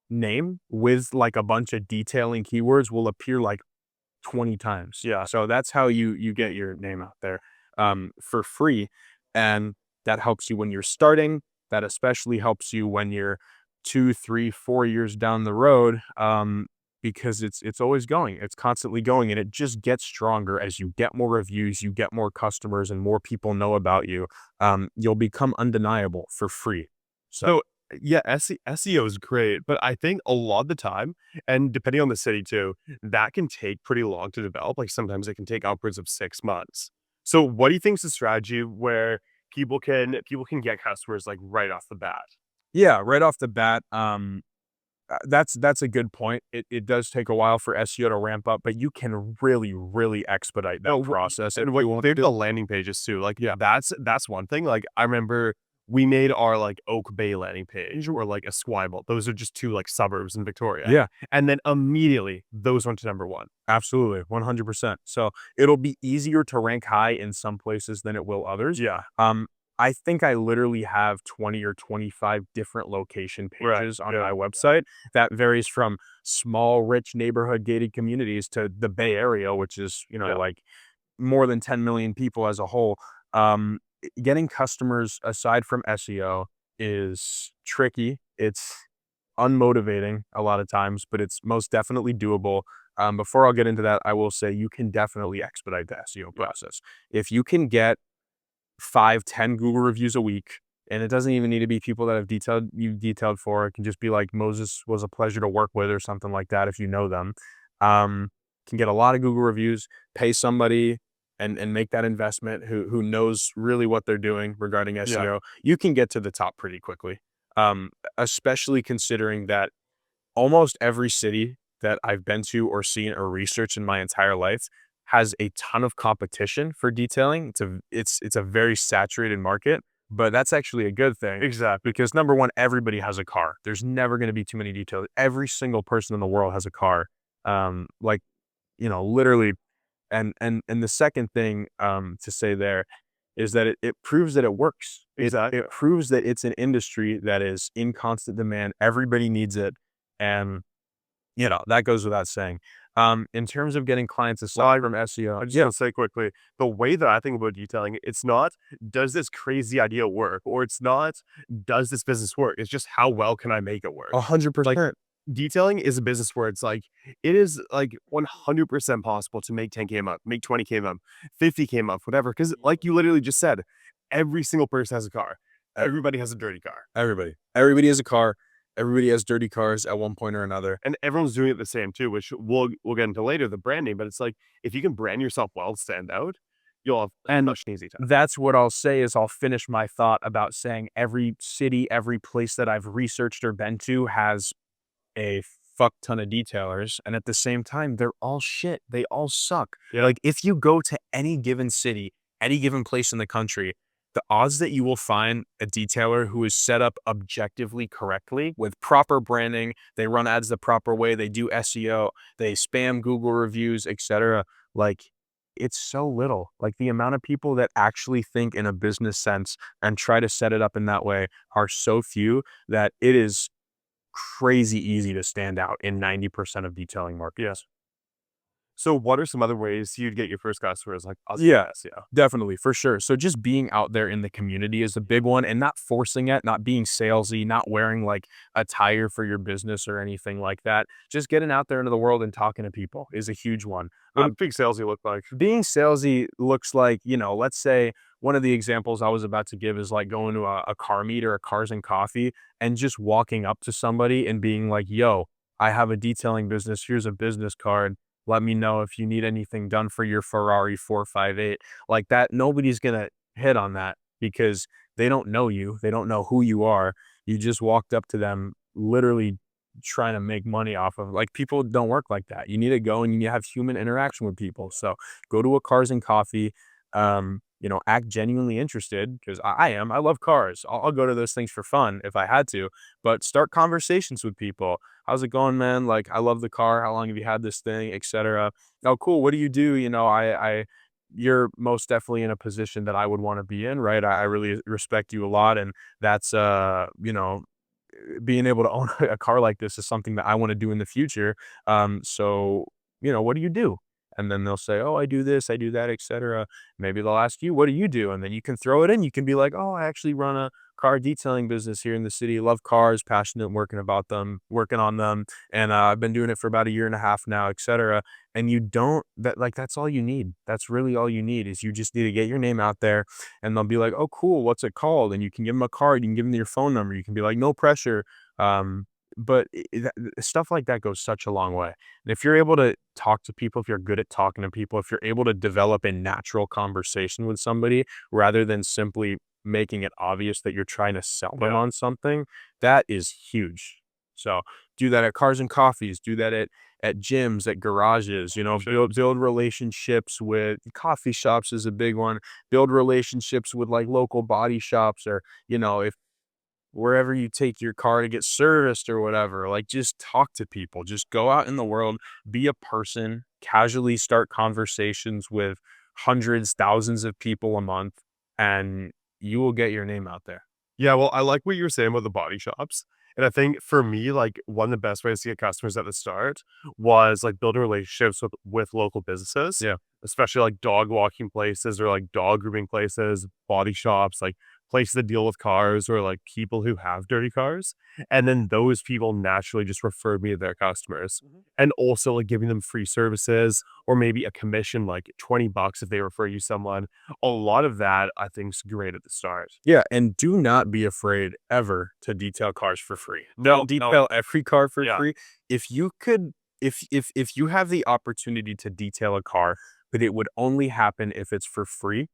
Speaker 2: name with like a bunch of detailing keywords will appear like 20 times.
Speaker 1: Yeah.
Speaker 2: So that's how you get your name out there for free. And that helps you when you're starting. That especially helps you when you're 2, 3, 4 years down the road. Because it's always going, it's constantly going, and it just gets stronger as you get more reviews, you get more customers, and more people know about you. You'll become undeniable for free. So
Speaker 1: So, yeah, SEO is great, but I think a lot of the time, and depending on the city too, that can take pretty long to develop. Like sometimes it can take upwards of 6 months. So, what do you think is the strategy where people can get customers like right off the bat?
Speaker 2: yeah, right off the bat, that's a good point. It does take a while for SEO to ramp up, but you can really, really expedite that
Speaker 1: No,
Speaker 2: process if
Speaker 1: and what
Speaker 2: you want
Speaker 1: they've
Speaker 2: to.
Speaker 1: the landing pages too. Like
Speaker 2: Yeah.
Speaker 1: that's one thing. Like I remember we made our like Oak Bay landing page or like Esquimalt. Those are just two like suburbs in Victoria.
Speaker 2: Yeah,
Speaker 1: And then immediately those went to number one.
Speaker 2: absolutely, 100%. So it'll be easier to rank high in some places than it will others.
Speaker 1: Yeah.
Speaker 2: I think I literally have 20 or 25 different location
Speaker 1: Right.
Speaker 2: pages on
Speaker 1: Yeah.
Speaker 2: my website. That varies from small, rich neighborhood gated communities to the Bay Area, which is,
Speaker 1: Yeah.
Speaker 2: like more than 10 million people as a whole. Getting customers aside from SEO is tricky. It's unmotivating a lot of times, but it's most definitely doable. Before I'll get into that, I will say you can definitely expedite the SEO
Speaker 1: Yeah.
Speaker 2: process. If you can get 5, 10 Google reviews a week, and it doesn't even need to be people that have detailed for. It can just be like Moses was a pleasure to work with or something like that if you know them. Can get a lot of Google reviews, pay somebody and make that investment who knows really what they're doing regarding
Speaker 1: Yeah.
Speaker 2: SEO. You can get to the top pretty quickly. Especially considering that almost every city that I've been to or seen or researched in my entire life has a ton of competition for detailing. It's a very saturated market, but that's actually a good thing
Speaker 1: Exactly.
Speaker 2: because number one, everybody has a car. There's never going to be too many details. Every single person in the world has a car. Like, literally. And the second thing to say there is that it proves that it works.
Speaker 1: Exactly.
Speaker 2: It proves that it's an industry that is in constant demand. Everybody needs it. And that goes without saying. In terms of getting clients
Speaker 1: Well,
Speaker 2: aside from SEO,
Speaker 1: I just
Speaker 2: yeah,
Speaker 1: want to say quickly, the way that I think about detailing, it's not, does this crazy idea work? Or it's not, does this business work? It's just how well can I make it work?
Speaker 2: a hundred
Speaker 1: Like
Speaker 2: percent.
Speaker 1: detailing is a business where it's like, it is like 100% possible to make 10K a month, make 20K a month, 50K a month, whatever. Cause like you literally just said, every single person has a car.
Speaker 2: E
Speaker 1: Everybody has a dirty car.
Speaker 2: Everybody. Everybody has a car. Everybody has dirty cars at one point or another.
Speaker 1: And everyone's doing it the same too, which we'll get into later, the branding. But it's like if you can brand yourself well to stand out, you'll have
Speaker 2: And
Speaker 1: such an easy time.
Speaker 2: that's what I'll say is I'll finish my thought about saying every city, every place that I've researched or been to has a fuck ton of detailers, and at the same time, they're all shit. They all suck.
Speaker 1: Yeah.
Speaker 2: Like, if you go to any given city, any given place in the country, the odds that you will find a detailer who is set up objectively correctly with proper branding, they run ads the proper way, they do SEO, they spam Google reviews, etc. Like, it's so little. Like, the amount of people that actually think in a business sense and try to set it up in that way are so few that it is crazy easy to stand out in 90% of detailing
Speaker 1: Yeah.
Speaker 2: markets.
Speaker 1: So what are some other ways you'd get your first customers? Like us,
Speaker 2: Yeah,
Speaker 1: yeah.
Speaker 2: definitely, for sure. So just being out there in the community is a big one and not forcing it, not being salesy, not wearing like attire for your business or anything like that. Just getting out there into the world and talking to people is a huge one.
Speaker 1: What do big sales you look like?
Speaker 2: Being salesy looks like, let's say one of the examples I was about to give is like going to a car meet or a cars and coffee and just walking up to somebody and being like, yo, I have a detailing business. Here's a business card. Let me know if you need anything done for your Ferrari 458. Like that, nobody's going to hit on that because they don't know you. They don't know who you are. You just walked up to them literally trying to make money off of like people don't work like that. You need to go and you need to have human interaction with people. So go to a cars and coffee, act genuinely interested because I am. I love cars. I'll go to those things for fun if I had to, but start conversations with people. How's it going, man? Like, I love the car. How long have you had this thing, etc. Oh, cool. What do you do? You're most definitely in a position that I would want to be in, right? I really respect you a lot, and that's being able to own a car like this is something that I want to do in the future. What do you do? And then they'll say, oh, I do this, I do that, etc. Maybe they'll ask you, what do you do? And then you can throw it in. You can be like, oh, I actually run a car detailing business here in the city. Love cars, passionate working on them. And I've been doing it for about a year and a half now, etc. And that's all you need. That's really all you need is you just need to get your name out there and they'll be like, "Oh, cool. What's it called?" And you can give them a card. You can give them your phone number. You can be like, "No pressure." But stuff like that goes such a long way. And if you're able to talk to people, if you're good at talking to people, if you're able to develop a natural conversation with somebody rather than simply making it obvious that you're trying to sell them
Speaker 1: Yeah.
Speaker 2: on something, that is huge. So do that at cars and coffees. Do that at gyms, at garages,
Speaker 1: Sure.
Speaker 2: build relationships with coffee shops is a big one. Build relationships with like local body shops or, if wherever you take your car to get serviced or whatever, like just talk to people, just go out in the world, be a person, casually start conversations with hundreds, thousands of people a month, and you will get your name out there.
Speaker 1: Yeah, well, I like what you were saying about the body shops. And I think for me, like one of the best ways to get customers at the start was like building relationships with local businesses,
Speaker 2: Yeah.
Speaker 1: especially like dog walking places or like dog grooming places, body shops, like places that deal with cars or like people who have dirty cars. And then those people naturally just referred me to their customers. And also like giving them free services or maybe a commission like 20 bucks if they refer you someone. A lot of that I think is great at the start.
Speaker 2: Yeah, and do not be afraid ever to detail cars for free.
Speaker 1: No,
Speaker 2: Don't
Speaker 1: no.
Speaker 2: detail every car for
Speaker 1: Yeah.
Speaker 2: free. If you could if you have the opportunity to detail a car, but it would only happen if it's for free,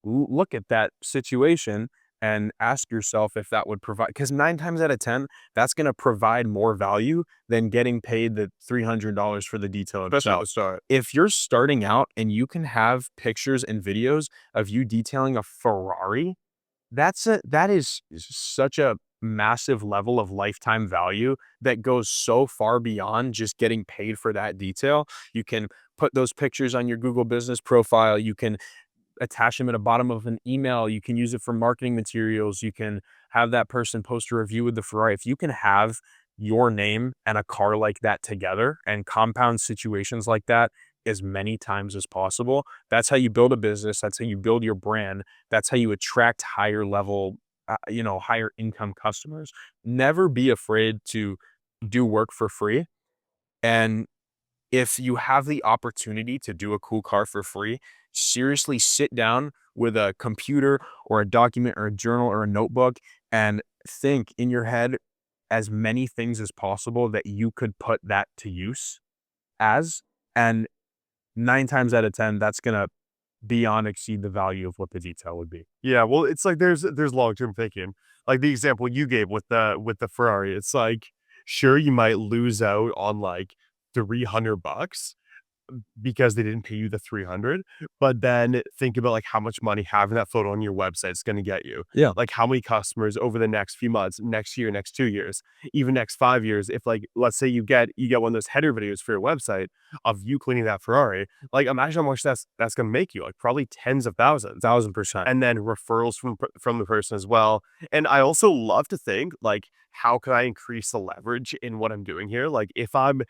Speaker 2: look at that situation and ask yourself if that would provide because 9 times out of 10, that's going to provide more value than getting paid the $300 for the detail
Speaker 1: Especially at the
Speaker 2: itself.
Speaker 1: start.
Speaker 2: If you're starting out and you can have pictures and videos of you detailing a Ferrari, that is such a massive level of lifetime value that goes so far beyond just getting paid for that detail. You can put those pictures on your Google business profile. You can attach them at the bottom of an email. You can use it for marketing materials. You can have that person post a review with the Ferrari. If you can have your name and a car like that together and compound situations like that as many times as possible, that's how you build a business. That's how you build your brand. That's how you attract higher level, higher income customers. Never be afraid to do work for free. And if you have the opportunity to do a cool car for free, seriously sit down with a computer or a document or a journal or a notebook and think in your head as many things as possible that you could put that to use as. And 9 times out of 10, that's going to beyond exceed the value of what the detail would be.
Speaker 1: Yeah, well, it's like there's long-term thinking. Like the example you gave with the Ferrari, it's like, sure, you might lose out on like $300 because they didn't pay you the 300, but then think about like how much money having that photo on your website is going to get you.
Speaker 2: Yeah.
Speaker 1: Like how many customers over the next few months, next year, next 2 years, even next 5 years, if like let's say you get one of those header videos for your website of you cleaning that Ferrari, like imagine how much that's going to make you, like probably tens of thousands.
Speaker 2: 1,000%.
Speaker 1: And then referrals from the person as well. And I also love to think like, how can I increase the leverage in what I'm doing here? Like if I'm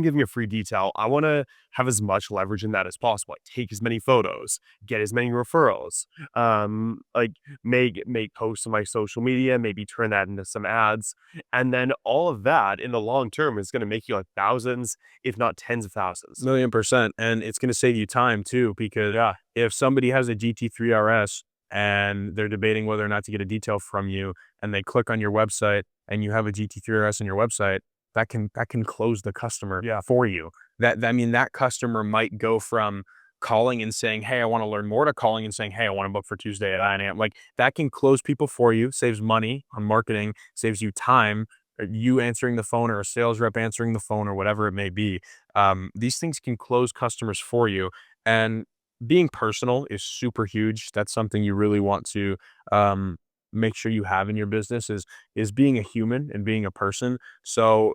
Speaker 1: giving a free detail, I want to have as much leverage in that as possible. Like take as many photos, get as many referrals, like make posts on my social media, maybe turn that into some ads. And then all of that in the long term is going to make you like thousands, if not tens of thousands.
Speaker 2: 1,000,000%. And it's going to save you time too, because
Speaker 1: Yeah.
Speaker 2: if somebody has a GT3 RS and they're debating whether or not to get a detail from you and they click on your website and you have a GT3 RS on your website, that can close the customer
Speaker 1: Yeah.
Speaker 2: for you. I mean, that customer might go from calling and saying, "Hey, I want to learn more," to calling and saying, "Hey, I want to book for Tuesday at 9 a.m." Like that can close people for you, saves money on marketing, saves you time, you answering the phone or a sales rep answering the phone or whatever it may be. These things can close customers for you. And being personal is super huge. That's something you really want to um, make sure you have in your business is being a human and being a person. So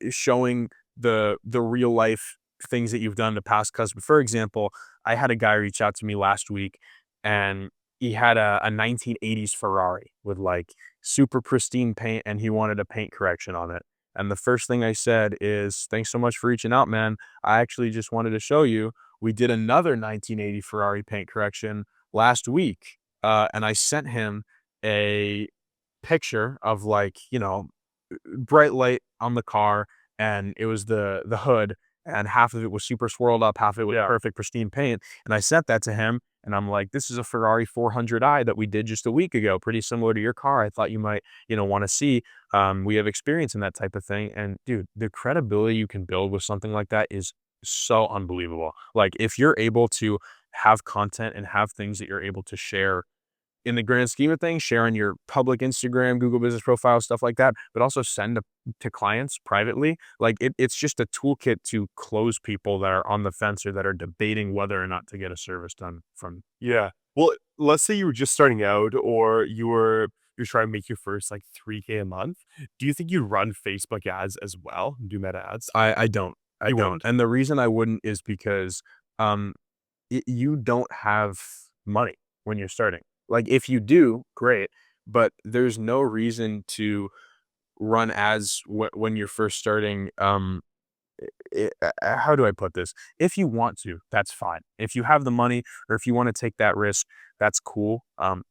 Speaker 2: showing the real life things that you've done to past customers. For example, I had a guy reach out to me last week and he had a 1980s Ferrari with like super pristine paint and he wanted a paint correction on it. And the first thing I said is, "Thanks so much for reaching out, man. I actually just wanted to show you we did another 1980 Ferrari paint correction last week." And I sent him a picture of like, bright light on the car and it was the hood and half of it was super swirled up, half of it was
Speaker 1: Yeah.
Speaker 2: perfect pristine paint. And I sent that to him and I'm like, "This is a Ferrari 400i that we did just a week ago, pretty similar to your car. I thought you might, want to see. We have experience in that type of thing." And dude, the credibility you can build with something like that is so unbelievable. Like if you're able to have content and have things that you're able to share in the grand scheme of things, share on your public Instagram, Google business profile, stuff like that, but also send to clients privately. Like it's just a toolkit to close people that are on the fence or that are debating whether or not to get a service done from.
Speaker 1: Yeah. Well, let's say you were just starting out or you're trying to make your first like 3K a month. Do you think you run Facebook ads as well? Do meta ads?
Speaker 2: I don't. I
Speaker 1: You
Speaker 2: don't.
Speaker 1: wouldn't.
Speaker 2: And the reason I wouldn't is because um you don't have money when you're starting. Like if you do, great, but there's no reason to run ads when you're first starting. How do I put this? If you want to, that's fine. If you have the money or if you want to take that risk, that's cool.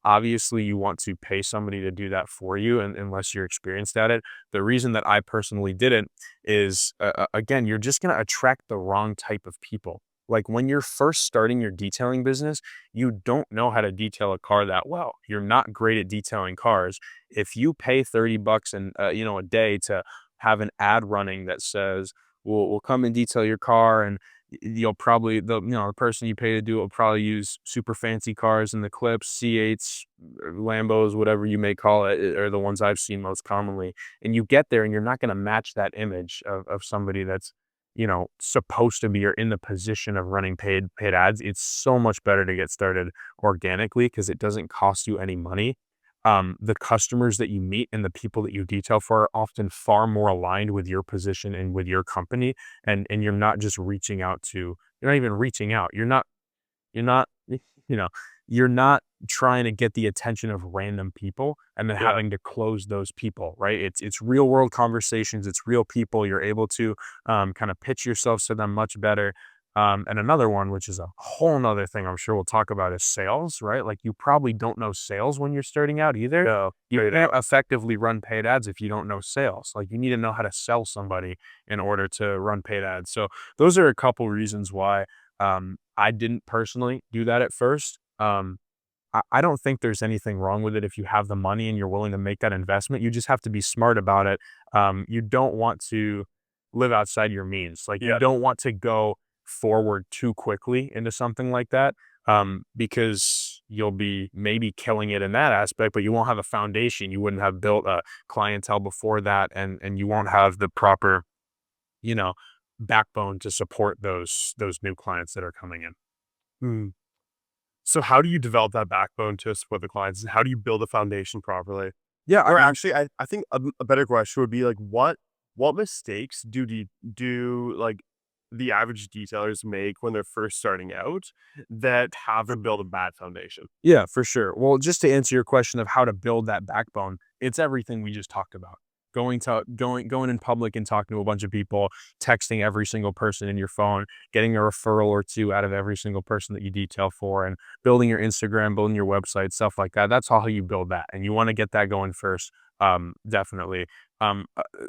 Speaker 2: Obviously, you want to pay somebody to do that for you, and unless you're experienced at it. The reason that I personally didn't is, again, you're just going to attract the wrong type of people. Like when you're first starting your detailing business, you don't know how to detail a car that well. You're not great at detailing cars. If you pay $30 and a day to have an ad running that says, "We'll come and detail your car," and you'll probably the person you pay to do it will probably use super fancy cars in the clips, C8s, Lambos, whatever you may call it, are the ones I've seen most commonly. And you get there and you're not going to match that image of somebody that's supposed to be or in the position of running paid ads. It's so much better to get started organically because it doesn't cost you any money. The customers that you meet and the people that you detail for are often far more aligned with your position and with your company. And you're not just reaching out to, you're not even reaching out. You're not, you know, you're not trying to get the attention of random people and then
Speaker 1: Yeah.
Speaker 2: having to close those people, right? It's real world conversations. It's real people. You're able to kind of pitch yourself to them much better. And another one, which is a whole nother thing I'm sure we'll talk about, is sales, right? Like you probably don't know sales when you're starting out either.
Speaker 1: No,
Speaker 2: You
Speaker 1: paid
Speaker 2: can't
Speaker 1: ads.
Speaker 2: effectively run paid ads if you don't know sales. Like you need to know how to sell somebody in order to run paid ads. So those are a couple reasons why I didn't personally do that at first. I don't think there's anything wrong with it if you have the money and you're willing to make that investment. You just have to be smart about it. You don't want to live outside your means. Like you
Speaker 1: Yeah.
Speaker 2: don't want to go forward too quickly into something like that, because you'll be maybe killing it in that aspect, but you won't have a foundation. You wouldn't have built a clientele before that, and you won't have the proper, you know, backbone to support those new clients that are coming in.
Speaker 1: Hmm. So how do you develop that backbone to support the clients? How do you build a foundation properly?
Speaker 2: Yeah, I
Speaker 1: Or
Speaker 2: mean,
Speaker 1: actually, I think a better question would be like, what mistakes do like the average detailers make when they're first starting out that have them build a bad foundation?
Speaker 2: yeah, for sure. Well, just to answer your question of how to build that backbone, it's everything we just talked about. Going in public and talking to a bunch of people, texting every single person in your phone, getting a referral or two out of every single person that you detail for, and building your Instagram, building your website, stuff like that. That's how you build that. And you want to get that going first. Definitely.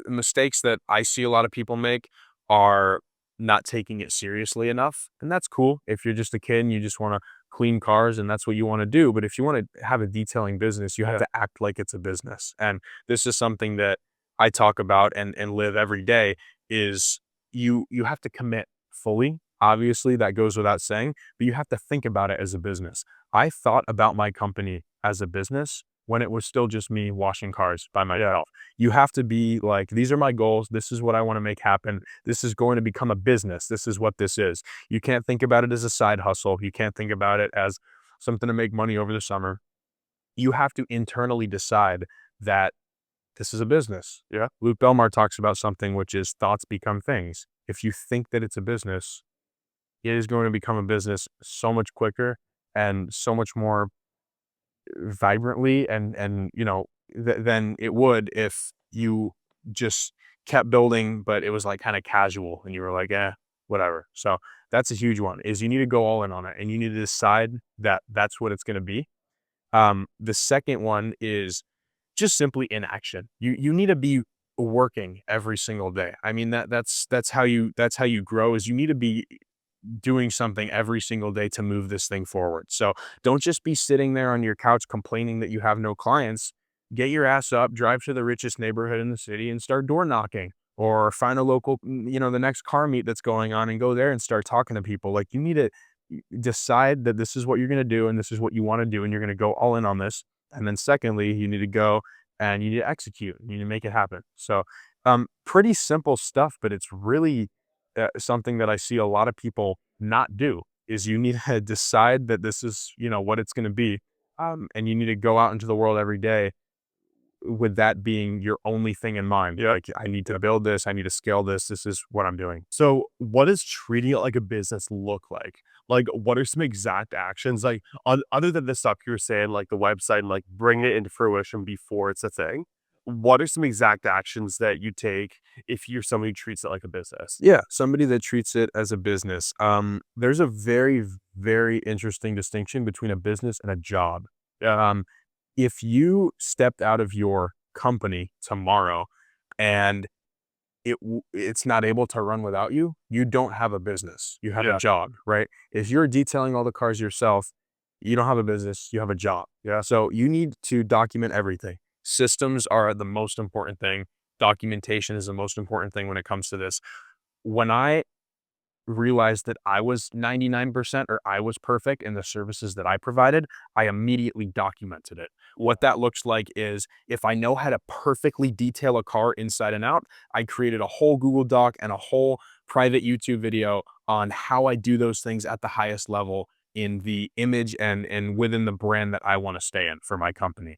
Speaker 2: Mistakes that I see a lot of people make are not taking it seriously enough. And that's cool if you're just a kid and you just want to clean cars and that's what you want to do. But if you want to have a detailing business, you have
Speaker 1: Yeah.
Speaker 2: to act like it's a business. And this is something that I talk about and live every day is you have to commit fully. Obviously, that goes without saying, but you have to think about it as a business. I thought about my company as a business when it was still just me washing cars by
Speaker 1: Yeah.
Speaker 2: myself. You have to be like, these are my goals. This is what I want to make happen. This is going to become a business. This is what this is. You can't think about it as a side hustle. You can't think about it as something to make money over the summer. You have to internally decide that this is a business.
Speaker 1: Yeah.
Speaker 2: Luke Belmar talks about something which is thoughts become things. If you think that it's a business, it is going to become a business so much quicker and so much more vibrantly and than it would if you just kept building, but it was like kind of casual and you were like, whatever. So that's a huge one is you need to go all in on it and you need to decide that that's what it's going to be. The second one is just simply inaction. You need to be working every single day. I mean that's how you grow is you need to be doing something every single day to move this thing forward. So don't just be sitting there on your couch complaining that you have no clients. Get your ass up, drive to the richest neighborhood in the city and start door knocking or find a local, the next car meet that's going on and go there and start talking to people. Like you need to decide that this is what you're going to do and this is what you want to do and you're going to go all in on this. And then secondly, you need to go and you need to execute. You need to make it happen. So pretty simple stuff, but it's really something that I see a lot of people not do is you need to decide that this is, what it's going to be. And you need to go out into the world every day with that being your only thing in mind.
Speaker 1: Yeah.
Speaker 2: Like, I need to build this. I need to scale this. This is what I'm doing.
Speaker 1: So, what does treating it like a business look like? Like, what are some exact actions, like, other than the stuff you were saying, like the website and like bring it into fruition before it's a thing? What are some exact actions that you take if you're somebody who treats it like a business?
Speaker 2: Yeah, somebody that treats it as a business. There's a very, very interesting distinction between a business and a job.
Speaker 1: Yeah,
Speaker 2: Um, if you stepped out of your company tomorrow and it's not able to run without you, you don't have a business. You have a
Speaker 1: yeah,
Speaker 2: job, right? If you're detailing all the cars yourself, you don't have a business, you have a job.
Speaker 1: yeah.
Speaker 2: So you need to document everything. Systems are the most important thing. Documentation is the most important thing when it comes to this. When I realized that I was 99% or I was perfect in the services that I provided, I immediately documented it. What that looks like is if I know how to perfectly detail a car inside and out, I created a whole Google Doc and a whole private YouTube video on how I do those things at the highest level in the image and within the brand that I want to stay in for my company.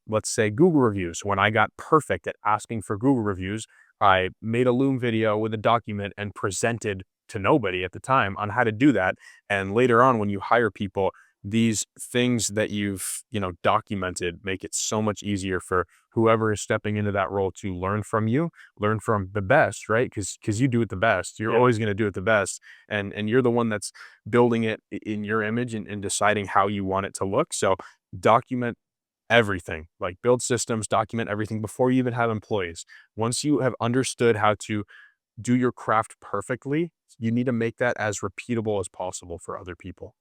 Speaker 2: Let's say Google reviews. When I got perfect at asking for Google reviews, I made a Loom video with a document and presented to nobody at the time on how to do that. And later on, when you hire people, these things that you've, documented make it so much easier for whoever is stepping into that role to learn from you, learn from the best, right? Because you do it the best. You're
Speaker 1: Yeah.
Speaker 2: always going to do it the best. And you're the one that's building it in your image and deciding how you want it to look. So document everything, like build systems, document everything before you even have employees. Once you have understood how to do your craft perfectly, you need to make that as repeatable as possible for other people.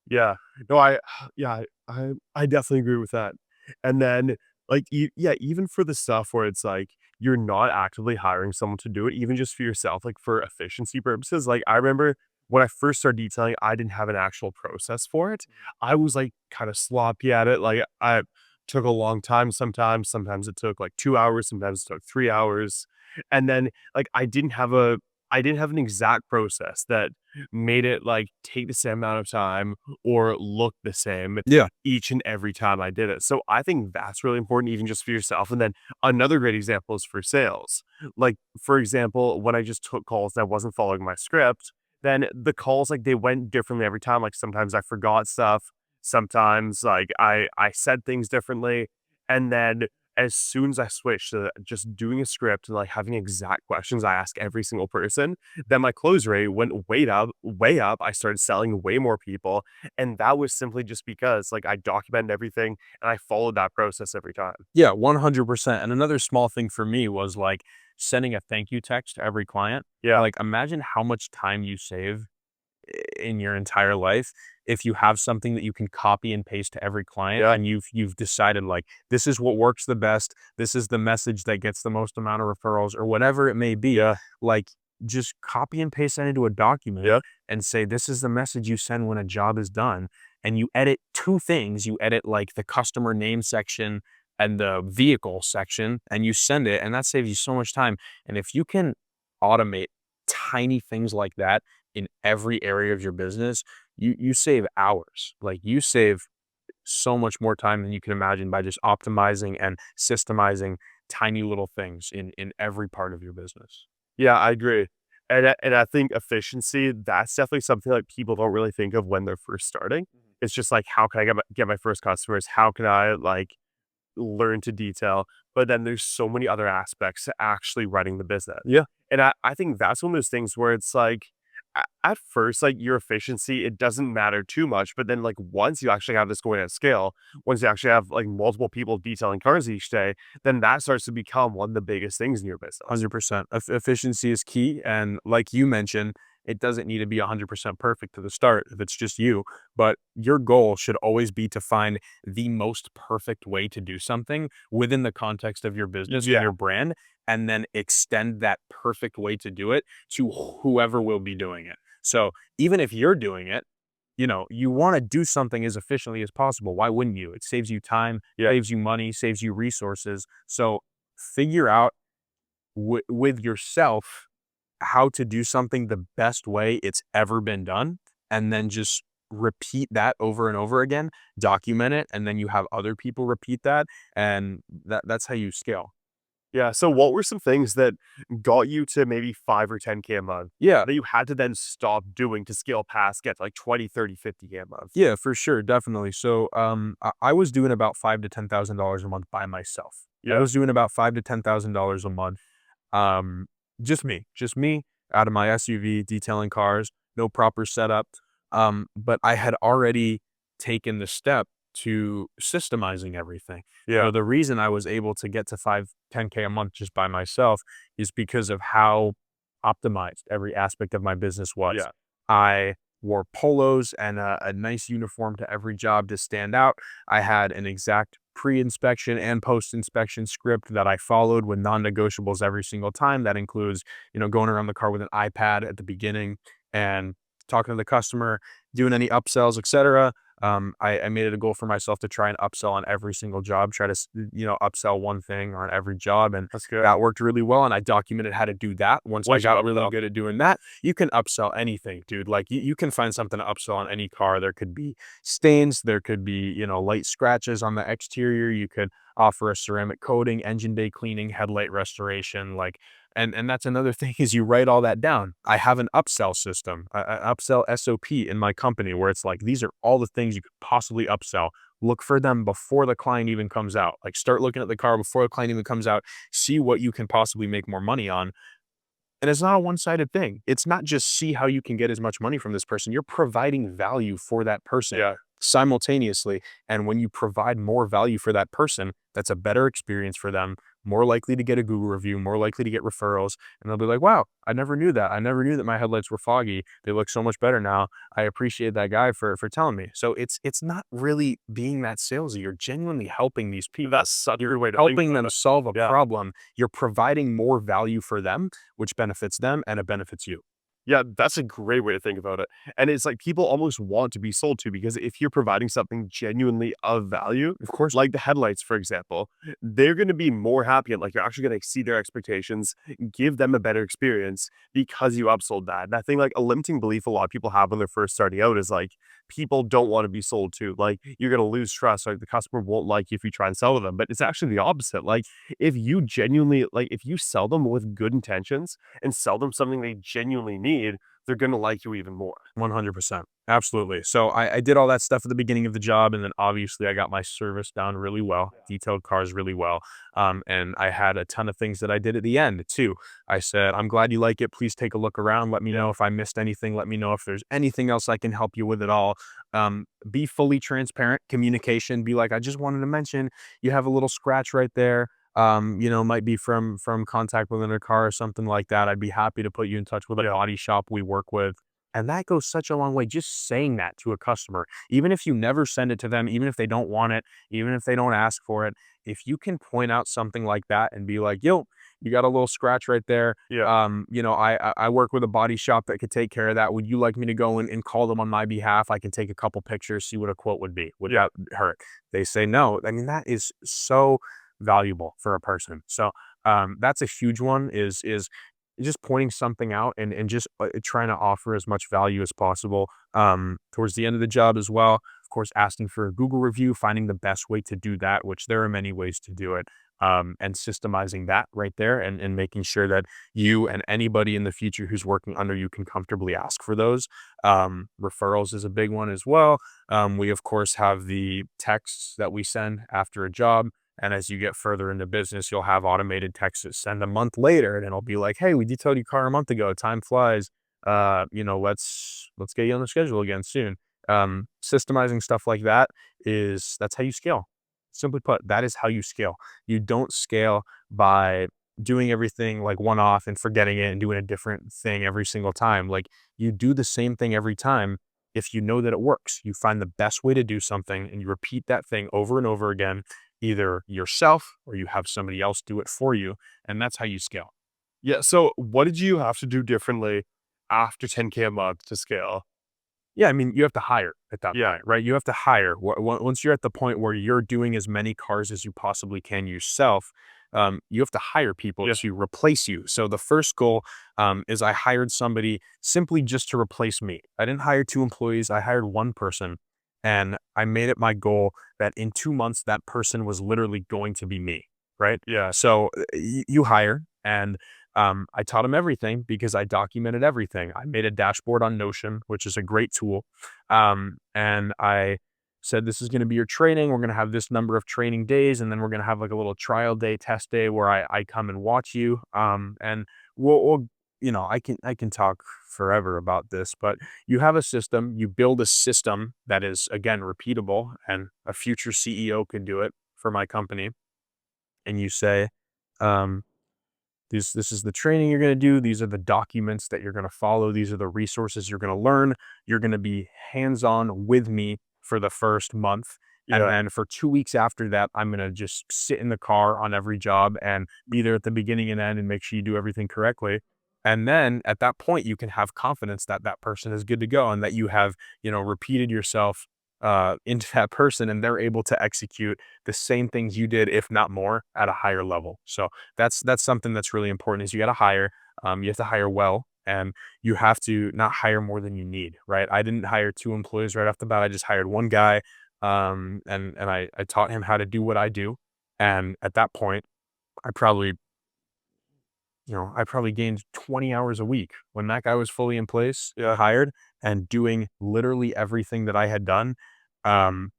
Speaker 1: Yeah. No, yeah, I definitely agree with that. And then, like, yeah, even for the stuff where it's like you're not actively hiring someone to do it, even just for yourself, like for efficiency purposes. Like, I remember when I first started detailing, I didn't have an actual process for it. I was like kind of sloppy at it. Like, I took a long time sometimes. Sometimes it took like 2 hours, sometimes it took 3 hours. And then, like, I didn't have an exact process that made it like take the same amount of time or look the same
Speaker 2: Yeah.
Speaker 1: each and every time I did it. So I think that's really important, even just for yourself. And then another great example is for sales. Like, for example, when I just took calls that wasn't following my script, then the calls, like, they went differently every time. Like, sometimes I forgot stuff. Sometimes like I said things differently. And then as soon as I switched to just doing a script and like having exact questions I ask every single person, then my close rate went way up, way up. I started selling way more people. And that was simply just because like I documented everything and I followed that process every time.
Speaker 2: Yeah, 100%. And another small thing for me was like sending a thank you text to every client.
Speaker 1: Yeah.
Speaker 2: Like, imagine how much time you save in your entire life if you have something that you can copy and paste to every client
Speaker 1: Yeah.
Speaker 2: and you've decided like this is what works the best, this is the message that gets the most amount of referrals or whatever it may be.
Speaker 1: Yeah.
Speaker 2: Like, just copy and paste that into a document
Speaker 1: Yeah.
Speaker 2: and say this is the message you send when a job is done, and you edit two things. You edit like the customer name section and the vehicle section, and you send it, and that saves you so much time. And if you can automate tiny things like that in every area of your business, you save hours. Like, you save so much more time than you can imagine by just optimizing and systemizing tiny little things in every part of your business.
Speaker 1: Yeah, I agree. And I think efficiency, that's definitely something like people don't really think of when they're first starting. It's just like, how can I get my first customers? How can I like learn to detail? But then there's so many other aspects to actually running the business.
Speaker 2: Yeah.
Speaker 1: And I think that's one of those things where it's like at first, like your efficiency, it doesn't matter too much. But then like once you actually have this going at scale, once you actually have like multiple people detailing cars each day, then that starts to become one of the biggest things in your business.
Speaker 2: 100%. Efficiency is key. And like you mentioned, it doesn't need to be 100% perfect to the start if it's just you. But your goal should always be to find the most perfect way to do something within the context of your business and
Speaker 1: Yeah.
Speaker 2: your brand, and then extend that perfect way to do it to whoever will be doing it. So even if you're doing it, you want to do something as efficiently as possible. Why wouldn't you? It saves you time,
Speaker 1: Yeah.
Speaker 2: saves you money, saves you resources. So figure out with yourself how to do something the best way it's ever been done, and then just repeat that over and over again, document it, and then you have other people repeat that, and that's how you scale.
Speaker 1: Yeah. So what were some things that got you to maybe 5 or 10K a month
Speaker 2: Yeah.
Speaker 1: that you had to then stop doing to scale past, get to like 20, 30, 50K a month?
Speaker 2: Yeah, for sure, definitely. So, I was doing about five to $10,000 a month by myself. I
Speaker 1: Yeah.
Speaker 2: was doing about five to $10,000 a month. Um, just me out of my SUV detailing cars, no proper setup. But I had already taken the step to systemizing everything.
Speaker 1: Yeah.
Speaker 2: So the reason I was able to get to 10K a month just by myself is because of how optimized every aspect of my business was.
Speaker 1: Yeah.
Speaker 2: I wore polos and a nice uniform to every job to stand out. I had an exact pre-inspection and post-inspection script that I followed with non-negotiables every single time. That includes, going around the car with an iPad at the beginning and talking to the customer, doing any upsells, etc. I made it a goal for myself to try and upsell on every single job, try to, upsell one thing on every job. And
Speaker 1: That's good.
Speaker 2: that worked really well. And I documented how to do that. Once I
Speaker 1: Once you
Speaker 2: got really
Speaker 1: upsell.
Speaker 2: good at doing that, you can upsell anything, dude. Like, you can find something to upsell on any car. There could be stains, there could be, light scratches on the exterior. You could offer a ceramic coating, engine bay cleaning, headlight restoration. Like, And that's another thing is you write all that down. I have an upsell system, a upsell SOP in my company where it's like, these are all the things you could possibly upsell. Look for them before the client even comes out. Like start looking at the car before the client even comes out. See what you can possibly make more money on. And it's not a one-sided thing. It's not just see how you can get as much money from this person. You're providing value for that person
Speaker 1: Yeah.
Speaker 2: simultaneously. And when you provide more value for that person, that's a better experience for them, more likely to get a Google review, more likely to get referrals. And they'll be like, wow, I never knew that. I never knew that my headlights were foggy. They look so much better now. I appreciate that guy for telling me. So it's not really being that salesy. You're genuinely helping these people.
Speaker 1: That's such a good way to think
Speaker 2: Helping
Speaker 1: about
Speaker 2: them
Speaker 1: it.
Speaker 2: solve a
Speaker 1: Yeah.
Speaker 2: problem. You're providing more value for them, which benefits them and it benefits you.
Speaker 1: Yeah, that's a great way to think about it. And it's like people almost want to be sold to because if you're providing something genuinely of value,
Speaker 2: Of course.
Speaker 1: like the headlights, for example, they're going to be more happy and like you're actually going to exceed their expectations, give them a better experience because you upsold that. And I think like a limiting belief a lot of people have when they're first starting out is like people don't want to be sold to. Like you're going to lose trust. Like the customer won't like you if you try and sell to them. But it's actually the opposite. Like if you genuinely, like if you sell them with good intentions, and sell them something they genuinely need, they're gonna like you even more.
Speaker 2: 100%. Absolutely. So I did all that stuff at the beginning of the job. And then obviously I got my service down really well, detailed cars really well. And I had a ton of things that I did at the end too. I said, I'm glad you like it. Please take a look around. Let me know
Speaker 1: Yeah.
Speaker 2: if I missed anything. Let me know if there's anything else I can help you with at all. Be fully transparent, communication. Be like, I just wanted to mention you have a little scratch right there. Might be from contact with another car or something like that. I'd be happy to put you in touch with a
Speaker 1: Yeah.
Speaker 2: body shop we work with. And that goes such a long way, just saying that to a customer. Even if you never send it to them, even if they don't want it, even if they don't ask for it, if you can point out something like that and be like, yo, you got a little scratch right there.
Speaker 1: Yeah.
Speaker 2: I work with a body shop that could take care of that. Would you like me to go and call them on my behalf? I can take a couple pictures, see what a quote would be. Would
Speaker 1: Yeah.
Speaker 2: that hurt? They say no. I mean, that is so valuable for a person. So that's a huge one is just pointing something out and just trying to offer as much value as possible. Towards the end of the job as well, of course, asking for a Google review, finding the best way to do that, which there are many ways to do it. And systemizing that right there and making sure that you and anybody in the future who's working under you can comfortably ask for those. Referrals is a big one as well. We, of course, have the texts that we send after a job. And as you get further into business, you'll have automated texts that send a month later, and it'll be like, "Hey, we detailed your car a month ago. Time flies. Let's get you on the schedule again soon." Systemizing stuff like that that's how you scale. Simply put, that is how you scale. You don't scale by doing everything like one off and forgetting it and doing a different thing every single time. Like you do the same thing every time. If you know that it works, you find the best way to do something and you repeat that thing over and over again, either yourself or you have somebody else do it for you. And that's how you scale.
Speaker 1: Yeah. So what did you have to do differently after 10K a month to scale?
Speaker 2: Yeah, I mean, you have to hire at that
Speaker 1: Yeah.
Speaker 2: point, right? You have to hire. Once you're at the point where you're doing as many cars as you possibly can yourself, you have to hire people
Speaker 1: Yeah.
Speaker 2: to replace you. So the first goal is I hired somebody simply just to replace me. I didn't hire two employees. I hired one person, and I made it my goal that in 2 months that person was literally going to be me, right?
Speaker 1: Yeah.
Speaker 2: So you hire, and I taught him everything because I documented everything. I made a dashboard on Notion, which is a great tool. And I said, this is going to be your training. We're going to have this number of training days. And then we're going to have like a little trial day, test day where I come and watch you. And I can talk forever about this, but you have a system, you build a system that is, again, repeatable, and a future CEO can do it for my company. And you say, um, this is the training you're going to do. These are the documents that you're going to follow. These are the resources you're going to learn. You're going to be hands-on with me for the first month. And
Speaker 1: Yeah.
Speaker 2: then for 2 weeks after that, I'm going to just sit in the car on every job and be there at the beginning and end and make sure you do everything correctly. And then at that point, you can have confidence that that person is good to go and that you have, repeated yourself into that person and they're able to execute the same things you did, if not more, at a higher level. So that's something that's really important is you got to hire. You have to hire well, and you have to not hire more than you need, right? I didn't hire two employees right off the bat. I just hired one guy, and I taught him how to do what I do. And at that point, I probably I probably gained 20 hours a week when that guy was fully in place,
Speaker 1: Yeah.
Speaker 2: hired, and doing literally everything that I had done. Um,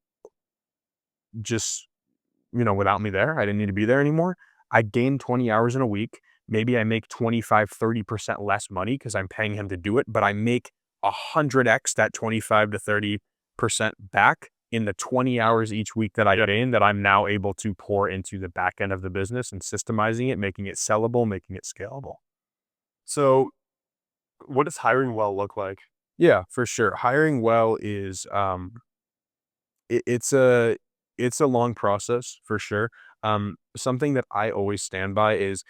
Speaker 2: just, without me there, I didn't need to be there anymore. I gained 20 hours in a week. Maybe I make 25, 30% less money because I'm paying him to do it, but I make 100x that 25 to 30% back in the 20 hours each week that I gain that I'm now able to pour into the back end of the business and systemizing it, making it sellable, making it scalable.
Speaker 1: So what does hiring well look like?
Speaker 2: Yeah, for sure. Hiring well is it, it's a long process for sure. Something that I always stand by is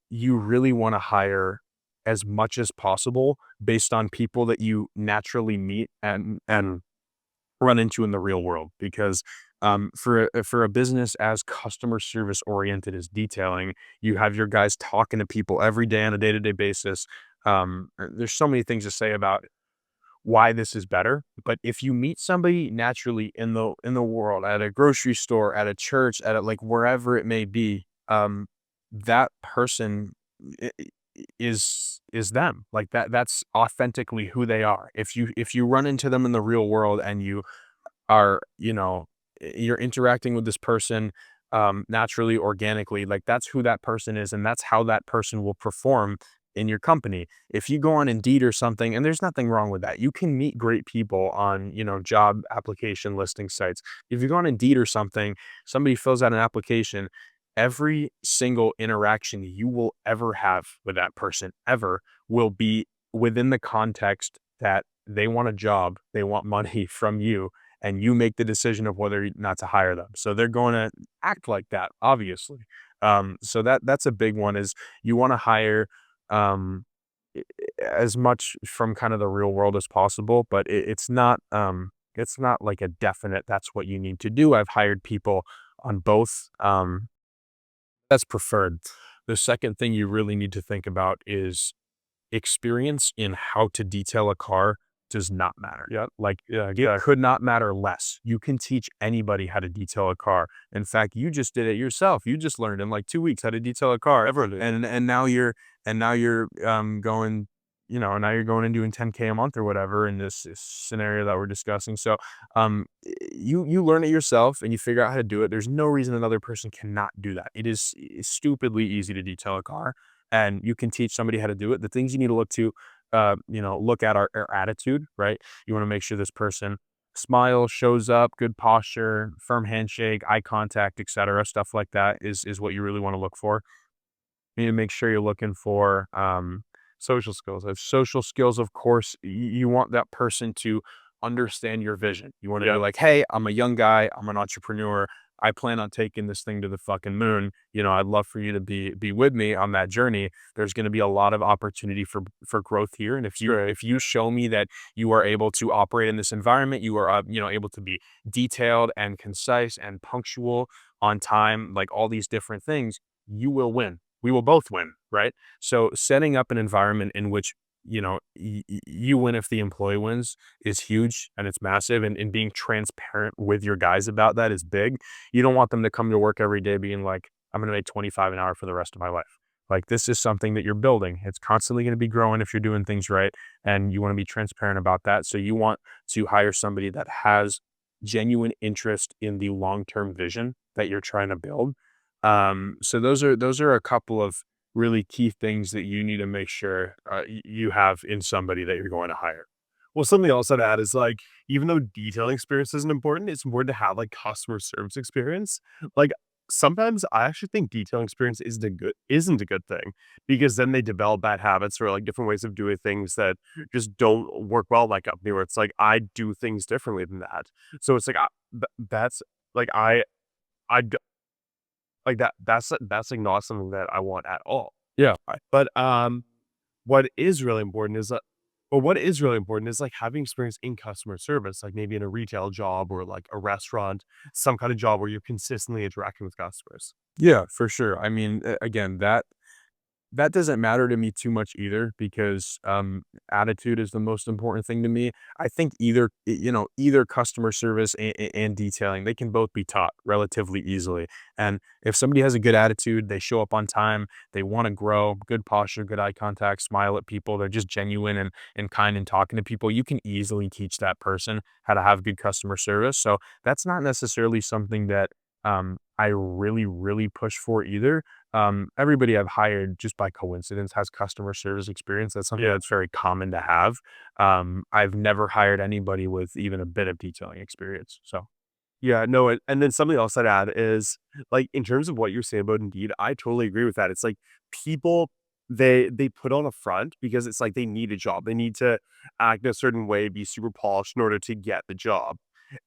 Speaker 2: you really want to hire as much as possible based on people that you naturally meet and run into in the real world. Because for a business as customer service oriented as detailing, you have your guys talking to people every day on a day to day basis. There's so many things to say about why this is better. But if you meet somebody naturally in the world, at a grocery store, at a church, like wherever it may be, that person i- is them. Like that's authentically who they are. If you run into them in the real world and you are, you're interacting with this person naturally, organically, like that's who that person is, and that's how that person will perform in your company. If you go on Indeed or something, and there's nothing wrong with that, you can meet great people on, job application listing sites. If you go on Indeed or something, somebody fills out an application, every single interaction you will ever have with that person ever will be within the context that they want a job, they want money from you, and you make the decision of whether or not to hire them. So they're going to act like that, obviously. So that's a big one is you want to hire um, as much from kind of the real world as possible, but it's not like a definite that's what you need to do. I've hired people on both. That's preferred. The second thing you really need to think about is experience in how to detail a car does not matter.
Speaker 1: Yeah.
Speaker 2: Like,
Speaker 1: Yeah,
Speaker 2: it
Speaker 1: exactly.
Speaker 2: could not matter less. You can teach anybody how to detail a car. In fact, you just did it yourself. You just learned in like 2 weeks how to detail a car,
Speaker 1: Everly.
Speaker 2: and now you're going, now you're going and doing 10K a month or whatever in this scenario that we're discussing. So, you learn it yourself and you figure out how to do it. There's no reason another person cannot do that. It is stupidly easy to detail a car, and you can teach somebody how to do it. The things you need to look at our attitude, right? You want to make sure this person smiles, shows up, good posture, firm handshake, eye contact, etc. Stuff like that is what you really want to look for. You need to make sure you're looking for social skills. If social skills, of course, you want that person to understand your vision. You want to be
Speaker 1: Yeah.
Speaker 2: like, hey, I'm a young guy, I'm an entrepreneur. I plan on taking this thing to the fucking moon. I'd love for you to be with me on that journey. There's going to be a lot of opportunity for growth here. And if
Speaker 1: It's
Speaker 2: you
Speaker 1: great.
Speaker 2: if you show me that you are able to operate in this environment, you are able to be detailed and concise and punctual on time, like all these different things, you will win. We will both win, right? So setting up an environment in which you win if the employee wins is huge and it's massive, and being transparent with your guys about that is big. You don't want them to come to work every day being like, I'm going to make 25 an hour for the rest of my life. Like, this is something that you're building. It's constantly going to be growing if you're doing things right, and you want to be transparent about that. So you want to hire somebody that has genuine interest in the long-term vision that you're trying to build. So those are a couple of really key things that you need to make sure you have in somebody that you're going to hire.
Speaker 1: Well, something else I'd add is like, even though detailing experience isn't important, it's important to have like customer service experience. Like sometimes I actually think detailing experience isn't a good thing because then they develop bad habits or like different ways of doing things that just don't work well in that company where it's like I do things differently than that. So it's like that's like I d- like that's like not something that I want at all.
Speaker 2: Yeah.
Speaker 1: But what is really important is what is really important is like having experience in customer service, like maybe in a retail job or like a restaurant, some kind of job where you're consistently interacting with customers.
Speaker 2: Yeah, for sure. I mean, again, That doesn't matter to me too much either because, attitude is the most important thing to me. I think either customer service and detailing, they can both be taught relatively easily. And if somebody has a good attitude, they show up on time, they wanna grow, good posture, good eye contact, smile at people, they're just genuine and kind and talking to people, you can easily teach that person how to have good customer service. So that's not necessarily something that, I really, really push for either. Everybody I've hired just by coincidence has customer service experience. That's something that's very common to have. I've never hired anybody with even a bit of detailing experience. So
Speaker 1: Yeah, no, and then something else I'd add is, like, in terms of what you're saying about Indeed, I totally agree with that. It's like people, they put on a front because it's like they need a job. They need to act a certain way, be super polished in order to get the job.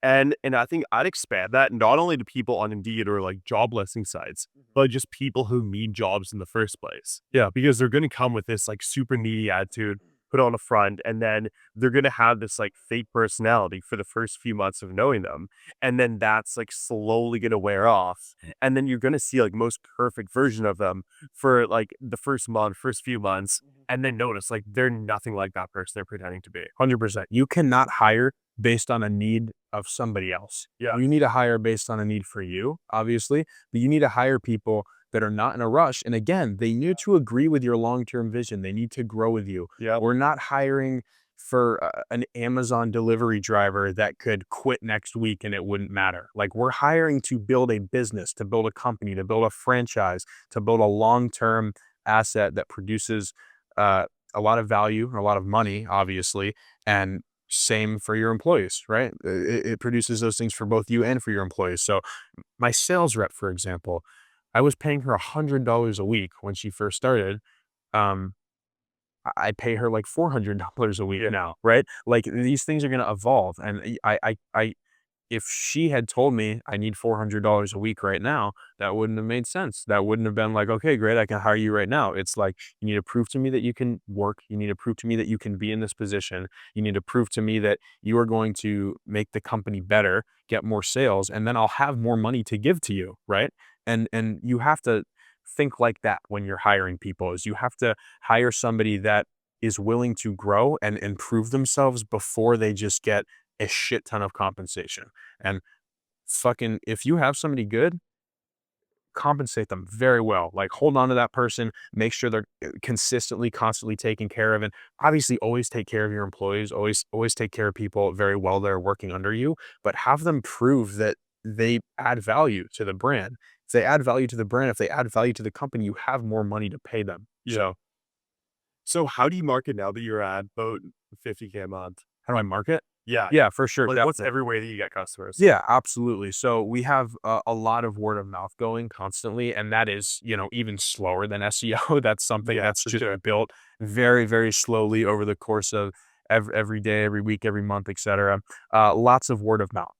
Speaker 1: And I think I'd expand that not only to people on Indeed or like job listing sites, but just people who need jobs in the first place. Yeah, because they're gonna come with this like super needy attitude, put on a front, and then they're gonna have this like fake personality for the first few months of knowing them. And then that's like slowly gonna wear off. And then you're gonna see like most perfect version of them for like the first month, first few months, and then notice like they're nothing like that person they're pretending to be.
Speaker 2: 100%. You cannot hire based on a need of somebody else.
Speaker 1: Yeah.
Speaker 2: You need to hire based on a need for you, obviously, but you need to hire people that are not in a rush. And again, they need to agree with your long-term vision. They need to grow with you.
Speaker 1: Yeah.
Speaker 2: We're not hiring for an Amazon delivery driver that could quit next week and it wouldn't matter. Like we're hiring to build a business, to build a company, to build a franchise, to build a long-term asset that produces uh, a lot of value, a lot of money, obviously, and same for your employees, right? It produces those things for both you and for your employees. So my sales rep, for example, I was paying her $100 a week when she first started. Um, I pay her like $400 a week
Speaker 1: Yeah.
Speaker 2: now, right? Like these things are going to evolve. And if she had told me I need $400 a week right now, that wouldn't have made sense. That wouldn't have been like, okay, great, I can hire you right now. It's like, you need to prove to me that you can work. You need to prove to me that you can be in this position. You need to prove to me that you are going to make the company better, get more sales, and then I'll have more money to give to you, right? And you have to think like that when you're hiring people is you have to hire somebody that is willing to grow and improve themselves before they just get a shit ton of compensation. And fucking, if you have somebody good, compensate them very well. Like hold on to that person, make sure they're consistently, constantly taken care of. And obviously always take care of your employees, always take care of people very well that are working under you, but have them prove that they add value to the brand. If they add value to the brand, if they add value to the company, you have more money to pay them.
Speaker 1: Yeah.
Speaker 2: So
Speaker 1: So how do you market now that you're at about 50K a month?
Speaker 2: how do I market?
Speaker 1: Yeah.
Speaker 2: Yeah, for sure.
Speaker 1: Like, what's
Speaker 2: Definitely.
Speaker 1: every way that you get customers?
Speaker 2: Yeah, absolutely. So we have a lot of word of mouth going constantly, and that is, even slower than SEO. That's something
Speaker 1: Yeah,
Speaker 2: that's
Speaker 1: for
Speaker 2: just
Speaker 1: sure.
Speaker 2: built very, very slowly over the course of every day, every week, every month, etc. Lots of word of mouth.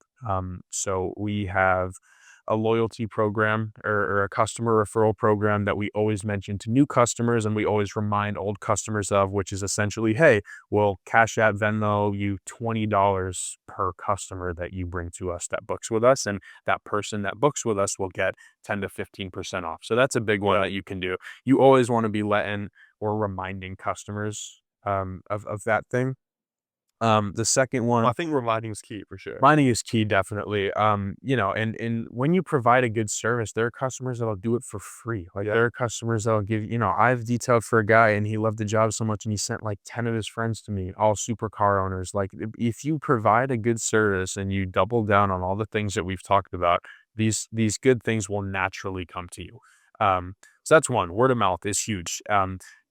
Speaker 2: So we have a loyalty program or a customer referral program that we always mention to new customers and we always remind old customers of, which is essentially, hey, we'll Cash App, Venmo you $20 per customer that you bring to us that books with us. And that person that books with us will get 10 to 15% off. So that's a big one
Speaker 1: Yeah.
Speaker 2: that you can do. You always want to be letting or reminding customers of that thing. The second
Speaker 1: Well, I
Speaker 2: one,
Speaker 1: think reminding is key for sure.
Speaker 2: mining is key, definitely. And when you provide a good service, there are customers that'll do it for free. Like
Speaker 1: Yeah.
Speaker 2: there are customers that'll give, I've detailed for a guy and he loved the job so much and he sent like 10 of his friends to me, all supercar owners. Like if you provide a good service and you double down on all the things that we've talked about, these good things will naturally come to you. So that's one. Word of mouth is huge.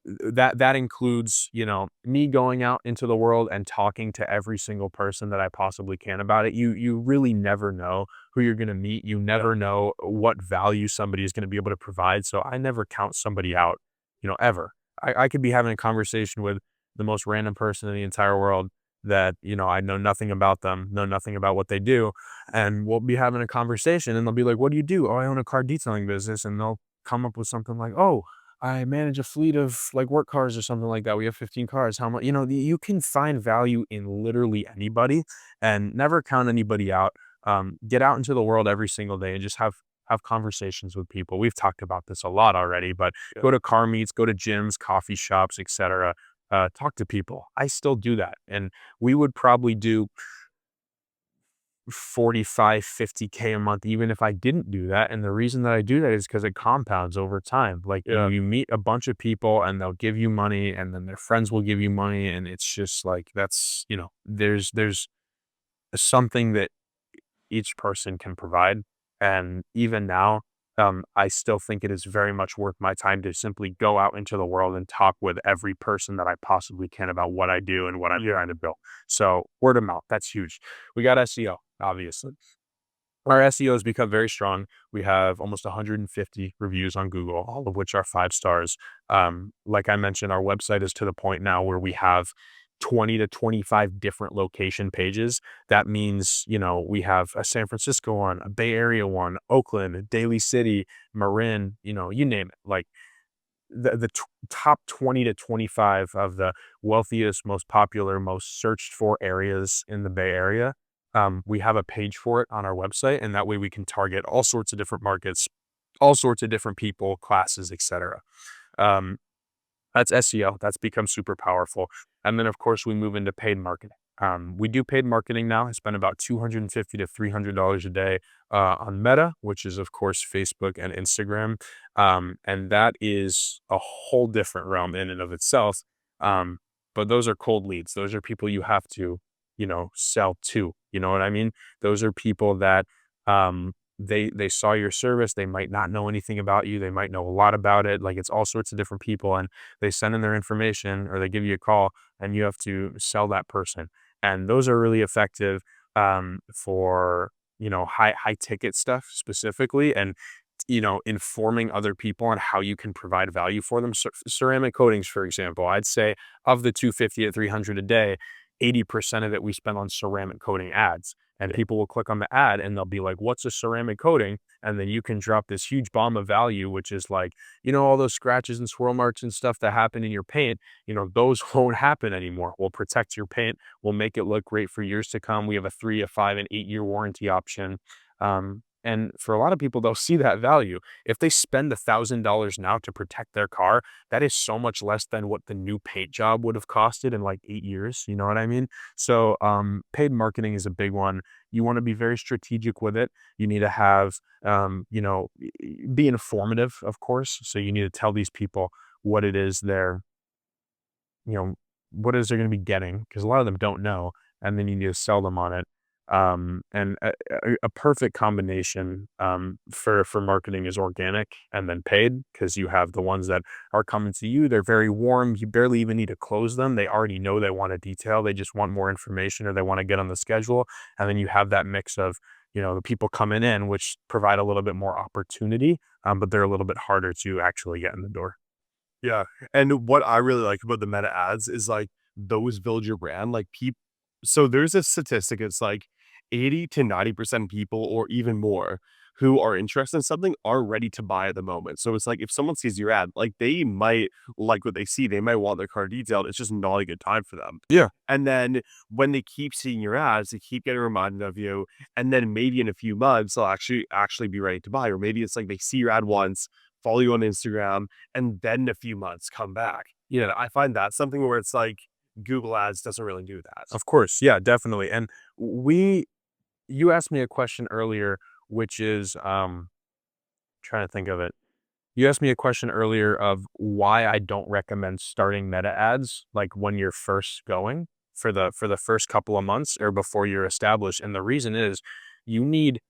Speaker 2: That includes, me going out into the world and talking to every single person that I possibly can about it. You really never know who you're going to meet. You never know what value somebody is going to be able to provide. So I never count somebody out, ever. I could be having a conversation with the most random person in the entire world that, I know nothing about them, know nothing about what they do. And we'll be having a conversation and they'll be like, what do you do? Oh, I own a car detailing business. And they'll come up with something like, oh, I manage a fleet of like work cars or something like that. We have 15 cars. How much, you can find value in literally anybody and never count anybody out. Get out into the world every single day and just have have conversations with people. We've talked about this a lot already, but
Speaker 1: Yeah.
Speaker 2: go to car meets, go to gyms, coffee shops, etc. Talk to people. I still do that. And we would probably do 45, 50K a month, even if I didn't do that. And the reason that I do that is because it compounds over time. Like
Speaker 1: Yeah.
Speaker 2: you meet a bunch of people and they'll give you money and then their friends will give you money. And it's just like, that's, there's something that each person can provide. And even now, I still think it is very much worth my time to simply go out into the world and talk with every person that I possibly can about what I do and what I'm
Speaker 1: Yeah.
Speaker 2: trying to build. So word of mouth, that's huge. We got SEO, obviously. Our SEO has become very strong. We have almost 150 reviews on Google, all of which are 5 stars. Like I mentioned, our website is to the point now where we have 20 to 25 different location pages. That means, we have a San Francisco one, a Bay Area one, Oakland, Daly City, Marin, you name it. Like the top 20 to 25 of the wealthiest, most popular, most searched for areas in the Bay Area. We have a page for it on our website, and that way we can target all sorts of different markets, all sorts of different people, classes, etc. Um, that's SEO. That's become super powerful. And then, of course, we move into paid marketing. We do paid marketing now. I spend about $250 to $300 a day on Meta, which is, of course, Facebook and Instagram. And that is a whole different realm in and of itself. Um, but those are cold leads. Those are people you have to, sell to. You know what I mean? Those are people that they saw your service. They might not know anything about you. They might know a lot about it. Like it's all sorts of different people. And they send in their information or they give you a call and you have to sell that person. And those are really effective for, high ticket stuff specifically. And, informing other people on how you can provide value for them. Ceramic coatings, for example, I'd say of the 250 to 300 a day, 80% of it we spend on ceramic coating ads. And people will click on the ad and they'll be like, what's a ceramic coating? And then you can drop this huge bomb of value, which is like, all those scratches and swirl marks and stuff that happen in your paint, those won't happen anymore. We'll protect your paint. We'll make it look great for years to come. We have a 3, a 5, and 8 year warranty option. And for a lot of people, they'll see that value. If they spend $1,000 now to protect their car, that is so much less than what the new paint job would have costed in like 8 years. You know what I mean? So paid marketing is a big one. You want to be very strategic with it. You need to have, be informative, of course. So you need to tell these people what it is you know, what it is they're going to be getting because a lot of them don't know, and then you need to sell them on it. And a perfect combination for marketing is organic and then paid because you have the ones that are coming to you. They're very warm. You barely even need to close them. They already know they want a detail. They just want more information or they want to get on the schedule. And then you have that mix of the people coming in, which provide a little bit more opportunity, but they're a little bit harder to actually get in the door.
Speaker 1: Yeah, and what I really like about the meta ads is, like, those build your brand, like, so there's a statistic, it's like 80 to 90% people or even more who are interested in something are ready to buy at the moment. So it's like if someone sees your ad, like, they might like what they see, they might want their car detailed, it's just not a good time for them.
Speaker 2: Yeah.
Speaker 1: And then when they keep seeing your ads, they keep getting reminded of you, and then maybe in a few months, they'll actually be ready to buy, or maybe it's like they see your ad once, follow you on Instagram, and then in a few months come back. I find that something where it's like Google Ads doesn't really do that.
Speaker 2: Of course. Yeah, definitely. And you asked me a question earlier, which is, trying to think of it. You asked me a question earlier of why I don't recommend starting meta ads like when you're first going for the first couple of months or before you're established. And the reason is you need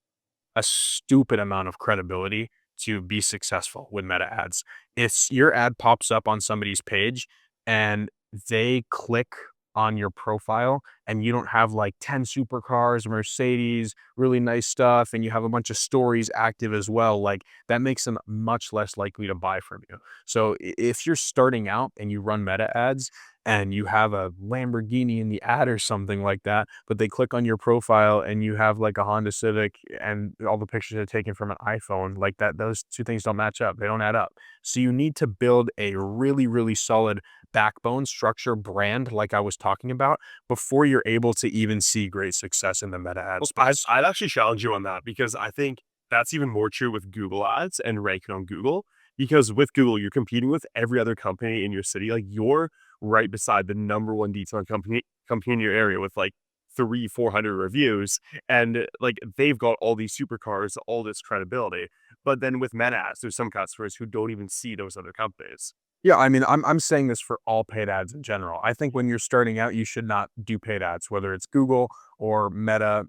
Speaker 2: a stupid amount of credibility to be successful with meta ads. If your ad pops up on somebody's page and they click on your profile and you don't have like 10 supercars, Mercedes, really nice stuff, and you have a bunch of stories active as well, like that makes them much less likely to buy from you. So if you're starting out and you run meta ads and you have a Lamborghini in the ad or something like that, but they click on your profile and you have like a Honda Civic and all the pictures are taken from an iPhone, like that, those two things don't match up. They don't add up. So you need to build a really, really solid backbone structure brand, like I was talking about, before you're able to even see great success in the meta ad
Speaker 1: Well, I'd
Speaker 2: space.
Speaker 1: I'd actually challenge you on that because I think that's even more true with Google Ads and ranking on Google, because with Google, you're competing with every other company in your city. Like, you're right beside the number one detailing company in your area with like 300-400 reviews, and like they've got all these supercars, all this credibility. But then with Meta ads, there's some customers who don't even see those other companies.
Speaker 2: Yeah, I mean, I'm saying this for all paid ads in general. I think when you're starting out, you should not do paid ads, whether it's Google or Meta,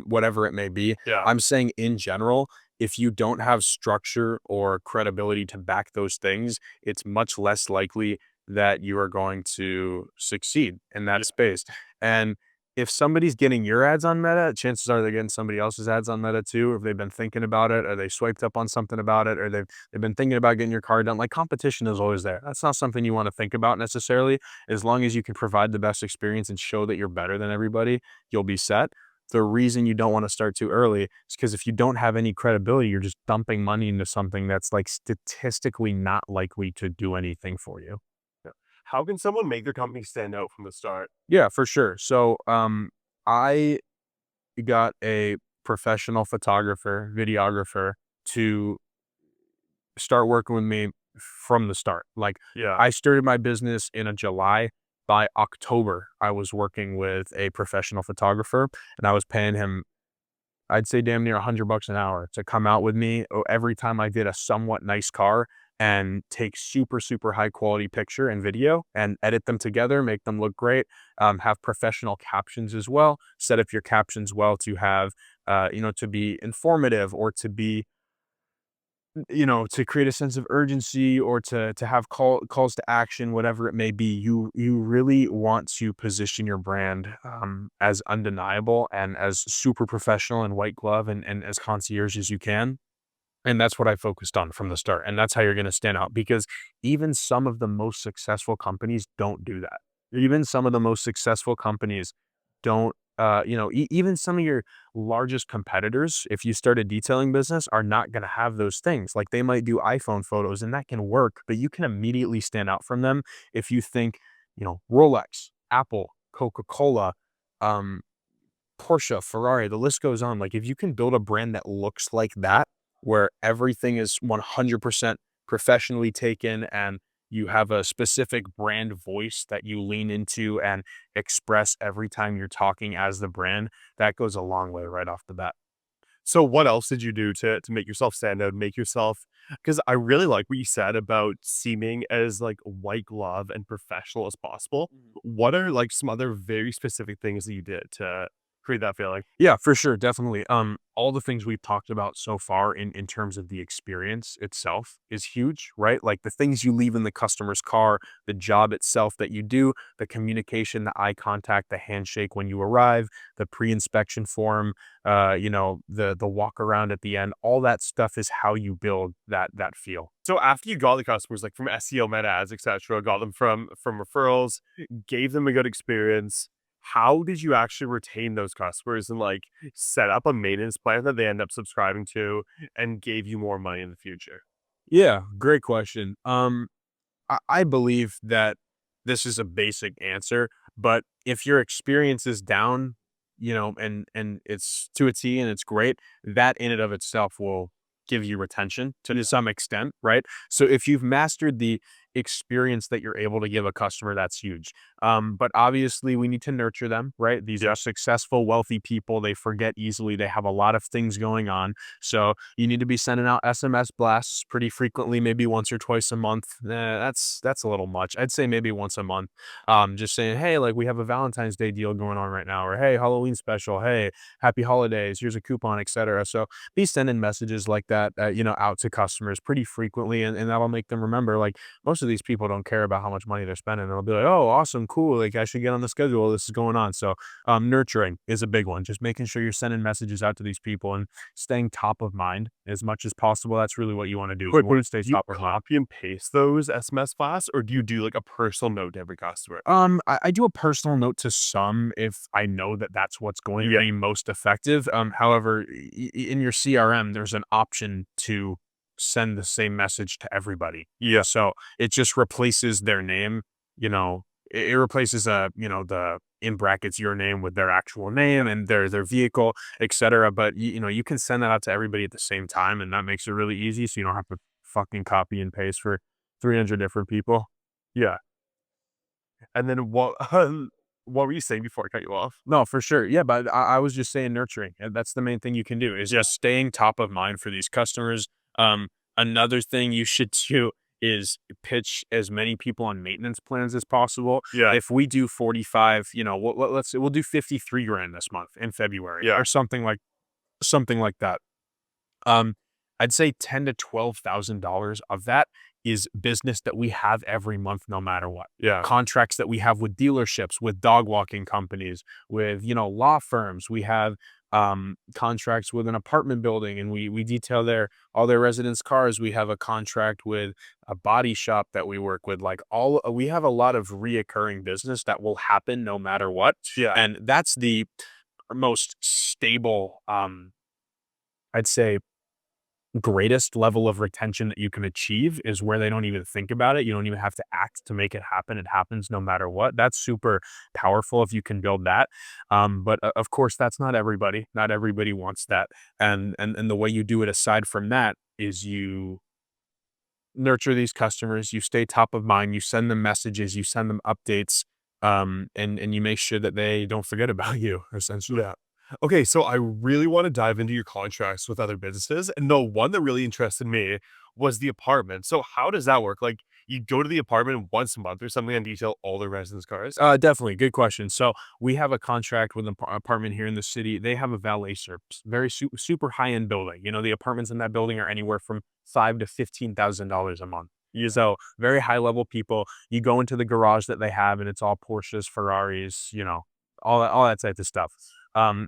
Speaker 2: whatever it may be.
Speaker 1: Yeah.
Speaker 2: I'm saying in general, if you don't have structure or credibility to back those things, it's much less likely that you are going to succeed in that space. And if somebody's getting your ads on Meta, chances are they're getting somebody else's ads on Meta too. If they've been thinking about it, or they swiped up on something about it, or they've been thinking about getting your car done. Like, competition is always there. That's not something you want to think about necessarily. As long as you can provide the best experience and show that you're better than everybody, you'll be set. The reason you don't want to start too early is because if you don't have any credibility, you're just dumping money into something that's like statistically not likely to do anything for you.
Speaker 1: Yeah. How can someone make their company stand out from the start?
Speaker 2: Yeah, for sure. So, I got a professional photographer, videographer to start working with me from the start. Like,
Speaker 1: Yeah.
Speaker 2: I started my business in a July. By October, I was working with a professional photographer, and I was paying him, I'd say damn near $100 an hour to come out with me every time I did a somewhat nice car and take super, super high quality picture and video and edit them together, make them look great, have professional captions as well, set up your captions well to have, to be informative or to be, to create a sense of urgency or to have calls to action, whatever it may be. You really want to position your brand as undeniable and as super professional and white glove and as concierge as you can. And that's what I focused on from the start. And that's how you're going to stand out, because even some of the most successful companies don't do that. Even some of the most successful companies don't, even some of your largest competitors, if you start a detailing business, are not going to have those things. Like, they might do iPhone photos and that can work, but you can immediately stand out from them if you think, Rolex, Apple, Coca-Cola, um, Porsche, Ferrari, the list goes on. Like, if you can build a brand that looks like that, where everything is 100% professionally taken and you have a specific brand voice that you lean into and express every time you're talking as the brand, that goes a long way right off the bat.
Speaker 1: So what else did you do to make yourself stand out, make yourself, because I really like what you said about seeming as, like, white glove and professional as possible. What are, like, some other very specific things that you did to create that feeling?
Speaker 2: Yeah, for sure, definitely. All the things we've talked about so far in terms of the experience itself is huge, right? Like, the things you leave in the customer's car, the job itself that you do, the communication, the eye contact, the handshake when you arrive, the pre-inspection form, the walk around at the end. All that stuff is how you build that feel.
Speaker 1: So after you got the customers, like, from SEO, Meta ads, et cetera, got them from referrals, gave them a good experience, how did you actually retain those customers and, like, set up a maintenance plan that they end up subscribing to and gave you more money in the future?
Speaker 2: Yeah, great question. I believe that this is a basic answer, but if your experience is down, and it's to a T and it's great, that in and of itself will give you retention to some extent, right? So if you've mastered the experience that you're able to give a customer, that's huge. But obviously we need to nurture them, right? These
Speaker 1: Yeah.
Speaker 2: are successful, wealthy people. They forget easily. They have a lot of things going on. So you need to be sending out SMS blasts pretty frequently, maybe once or twice a month. That's a little much. I'd say maybe once a month. Just saying, hey, like, we have a Valentine's Day deal going on right now, or hey, Halloween special, hey, happy holidays, here's a coupon, etc. So be sending messages like that, out to customers pretty frequently, and that'll make them remember. Like, most of these people don't care about how much money they're spending. They'll be like, oh, awesome, cool. Like, I should get on the schedule. This is going on. So, nurturing is a big one. Just making sure you're sending messages out to these people and staying top of mind as much as possible. That's really what you want to do.
Speaker 1: Quick,
Speaker 2: You
Speaker 1: but
Speaker 2: want to stay
Speaker 1: do you
Speaker 2: top of mind.
Speaker 1: copy and paste those SMS blasts, or do you do, like, a personal note to every customer?
Speaker 2: I do a personal note to some if I know that that's what's going to
Speaker 1: Yeah.
Speaker 2: be most effective. However, in your CRM, there's an option to send the same message to everybody.
Speaker 1: Yeah.
Speaker 2: So it just replaces their name. It replaces the in brackets your name with their actual name and their vehicle, etc. But you can send that out to everybody at the same time, and that makes it really easy. So you don't have to fucking copy and paste for 300 different people.
Speaker 1: Yeah. And then what were you saying before I cut you off?
Speaker 2: No, for sure. Yeah, but I was just saying nurturing. And that's the main thing you can do is just staying top of mind for these customers. Another thing you should do is pitch as many people on maintenance plans as possible.
Speaker 1: Yeah.
Speaker 2: If we do 45, let's say we'll do 53 grand this month in February
Speaker 1: Yeah.
Speaker 2: or something like that. Um, I'd say $10,000 to $12,000 of that is business that we have every month, no matter what.
Speaker 1: Yeah.
Speaker 2: Contracts that we have with dealerships, with dog walking companies, with law firms. We have contracts with an apartment building, and we detail all their residents' cars. We have a contract with a body shop that we work with. Like we have a lot of reoccurring business that will happen no matter what,
Speaker 1: Yeah.
Speaker 2: and that's the most stable. I'd say greatest level of retention that you can achieve is where they don't even think about it. You don't even have to act to make it happen. It happens no matter what. That's super powerful if you can build that. But of course, that's not everybody. Not everybody wants that. And the way you do it aside from that is you nurture these customers, you stay top of mind, you send them messages, you send them updates, and you make sure that they don't forget about you, essentially.
Speaker 1: Yeah. Okay, so I really want to dive into your contracts with other businesses. And the one that really interested me was the apartment. So how does that work? Like you go to the apartment once a month or something and detail all the residents' cars?
Speaker 2: Definitely. Good question. So we have a contract with an apartment here in the city. They have a valet service, very super high end building. The apartments in that building are anywhere from $5 to $15,000 a month. So very high level people. You go into the garage that they have, and it's all Porsches, Ferraris, all that type of stuff.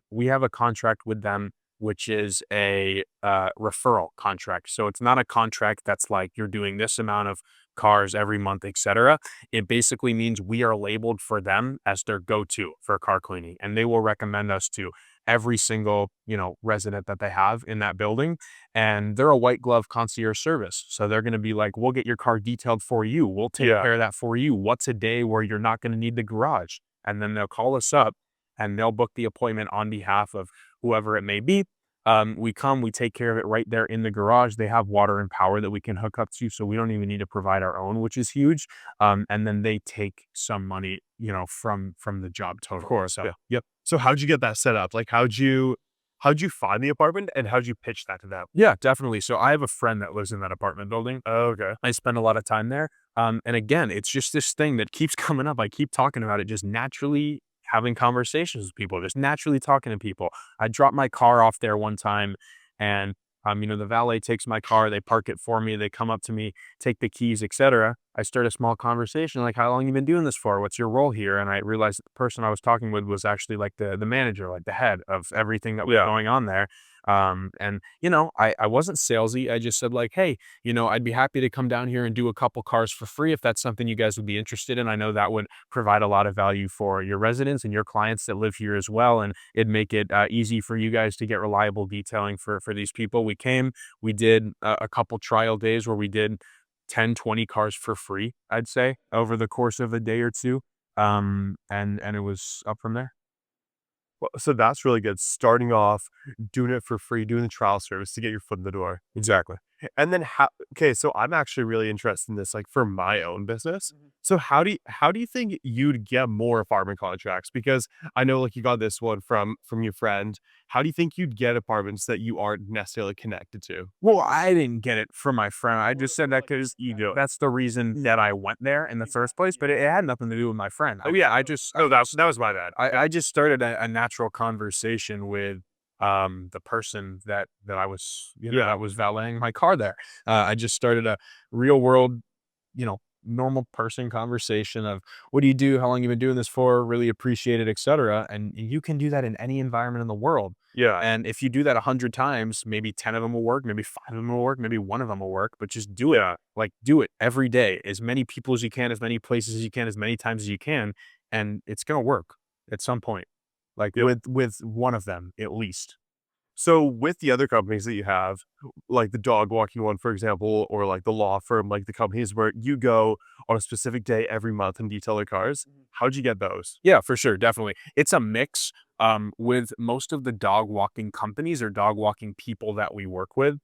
Speaker 2: We have a contract with them, which is a referral contract. So it's not a contract that's like you're doing this amount of cars every month, etc. It basically means we are labeled for them as their go-to for car cleaning, and they will recommend us to every single resident that they have in that building. And they're a white glove concierge service, so they're going to be like, we'll get your car detailed for you, we'll take
Speaker 1: Yeah.
Speaker 2: care of that for you. What's a day where you're not going to need the garage? And then they'll call us up and they'll book the appointment on behalf of whoever it may be. We come, we take care of it right there in the garage. They have water and power that we can hook up to, so we don't even need to provide our own, which is huge. And then they take some money, from the job total.
Speaker 1: Of course.
Speaker 2: So,
Speaker 1: Yeah.
Speaker 2: yep.
Speaker 1: So how'd you get that set up? Like how'd you find the apartment and how'd you pitch that to them?
Speaker 2: Yeah, definitely. So I have a friend that lives in that apartment building.
Speaker 1: Okay.
Speaker 2: I spend a lot of time there. And again, it's just this thing that keeps coming up. I keep talking about it, just naturally having conversations with people, just naturally talking to people. I dropped my car off there one time, and the valet takes my car, they park it for me, they come up to me, take the keys, etc. I start a small conversation like, how long you been doing this for? What's your role here? And I realized that the person I was talking with was actually like the manager, like the head of everything that was
Speaker 1: Yeah.
Speaker 2: going on there. And I wasn't salesy. I just said like, hey, I'd be happy to come down here and do a couple cars for free if that's something you guys would be interested in. I know that would provide a lot of value for your residents and your clients that live here as well, and it'd make it easy for you guys to get reliable detailing for these people. We did a couple trial days where we did 10, 20 cars for free, I'd say, over the course of a day or two. And it was up from there.
Speaker 1: Well, so that's really good. Starting off, doing it for free, doing the trial service to get your foot in the door.
Speaker 2: Exactly.
Speaker 1: And then okay, so I'm actually really interested in this, like for my own business.
Speaker 2: Mhm.
Speaker 1: So how do you think you'd get more apartment contracts? Because I know like you got this one from your friend. How do you think you'd get apartments that you aren't necessarily connected to?
Speaker 2: Well, I didn't get it from my friend. I just said that because
Speaker 1: Ego.
Speaker 2: that's the reason that I went there in the first place, but it had nothing to do with my friend.
Speaker 1: Oh yeah.
Speaker 2: I just
Speaker 1: No, that was my bad.
Speaker 2: I just started a natural conversation with the person that I was
Speaker 1: Yeah.
Speaker 2: that was valeting my car there. I just started a real world, normal person conversation of what do you do, how long you been doing this for, really appreciate it, etc. And you can do that in any environment in the world.
Speaker 1: Yeah.
Speaker 2: And if you do that 100 times, maybe 10 of them will work, maybe 5 of them will work, maybe one of them will work, but just do it.
Speaker 1: Yeah.
Speaker 2: Like do it every day, as many people as you can, as many places as you can, as many times as you can, and it's gonna work at some point. Like
Speaker 1: Yep.
Speaker 2: with one of them at least.
Speaker 1: So with the other companies that you have, like the dog walking one, for example, or like the law firm, like the companies where you go on a specific day every month and detail their cars, how'd you get those?
Speaker 2: Yeah, for sure, definitely. It's a mix. With most of the dog walking companies or dog walking people that we work with,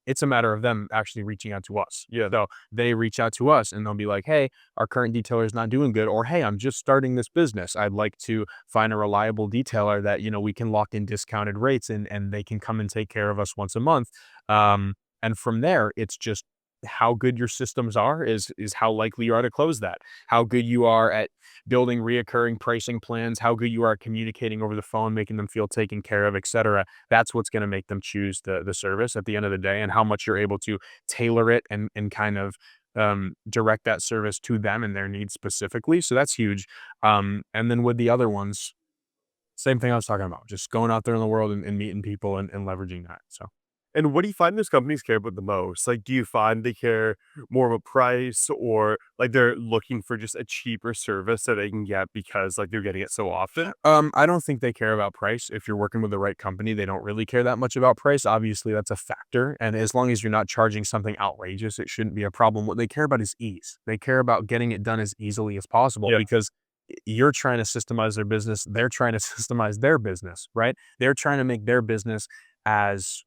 Speaker 2: it's a matter of them actually reaching out to us.
Speaker 1: Yeah.
Speaker 2: So they reach out to us and they'll be like, "Hey, our current detailer is not doing good," or "Hey, I'm just starting this business. I'd like to find a reliable detailer that we can lock in discounted rates and they can come and take care of us once a month." And from there, it's just how good your systems are is how likely you are to close that. How good you are at building reoccurring pricing plans, how good you are at communicating over the phone, making them feel taken care of, et cetera. That's what's going to make them choose the service at the end of the day, and how much you're able to tailor it and kind of direct that service to them and their needs specifically. So that's huge. And then with the other ones, same thing I was talking about, just going out there in the world and meeting people and leveraging that. So
Speaker 1: And what do you find those companies care about the most? Like, do you find they care more about price or like they're looking for just a cheaper service that they can get because like they're getting it so often?
Speaker 2: I don't think they care about price. If you're working with the right company, they don't really care that much about price. Obviously, that's a factor. And as long as you're not charging something outrageous, it shouldn't be a problem. What they care about is ease. They care about getting it done as easily as possible
Speaker 1: Yeah.
Speaker 2: because you're trying to systemize their business. They're trying to systemize their business, right? They're trying to make their business as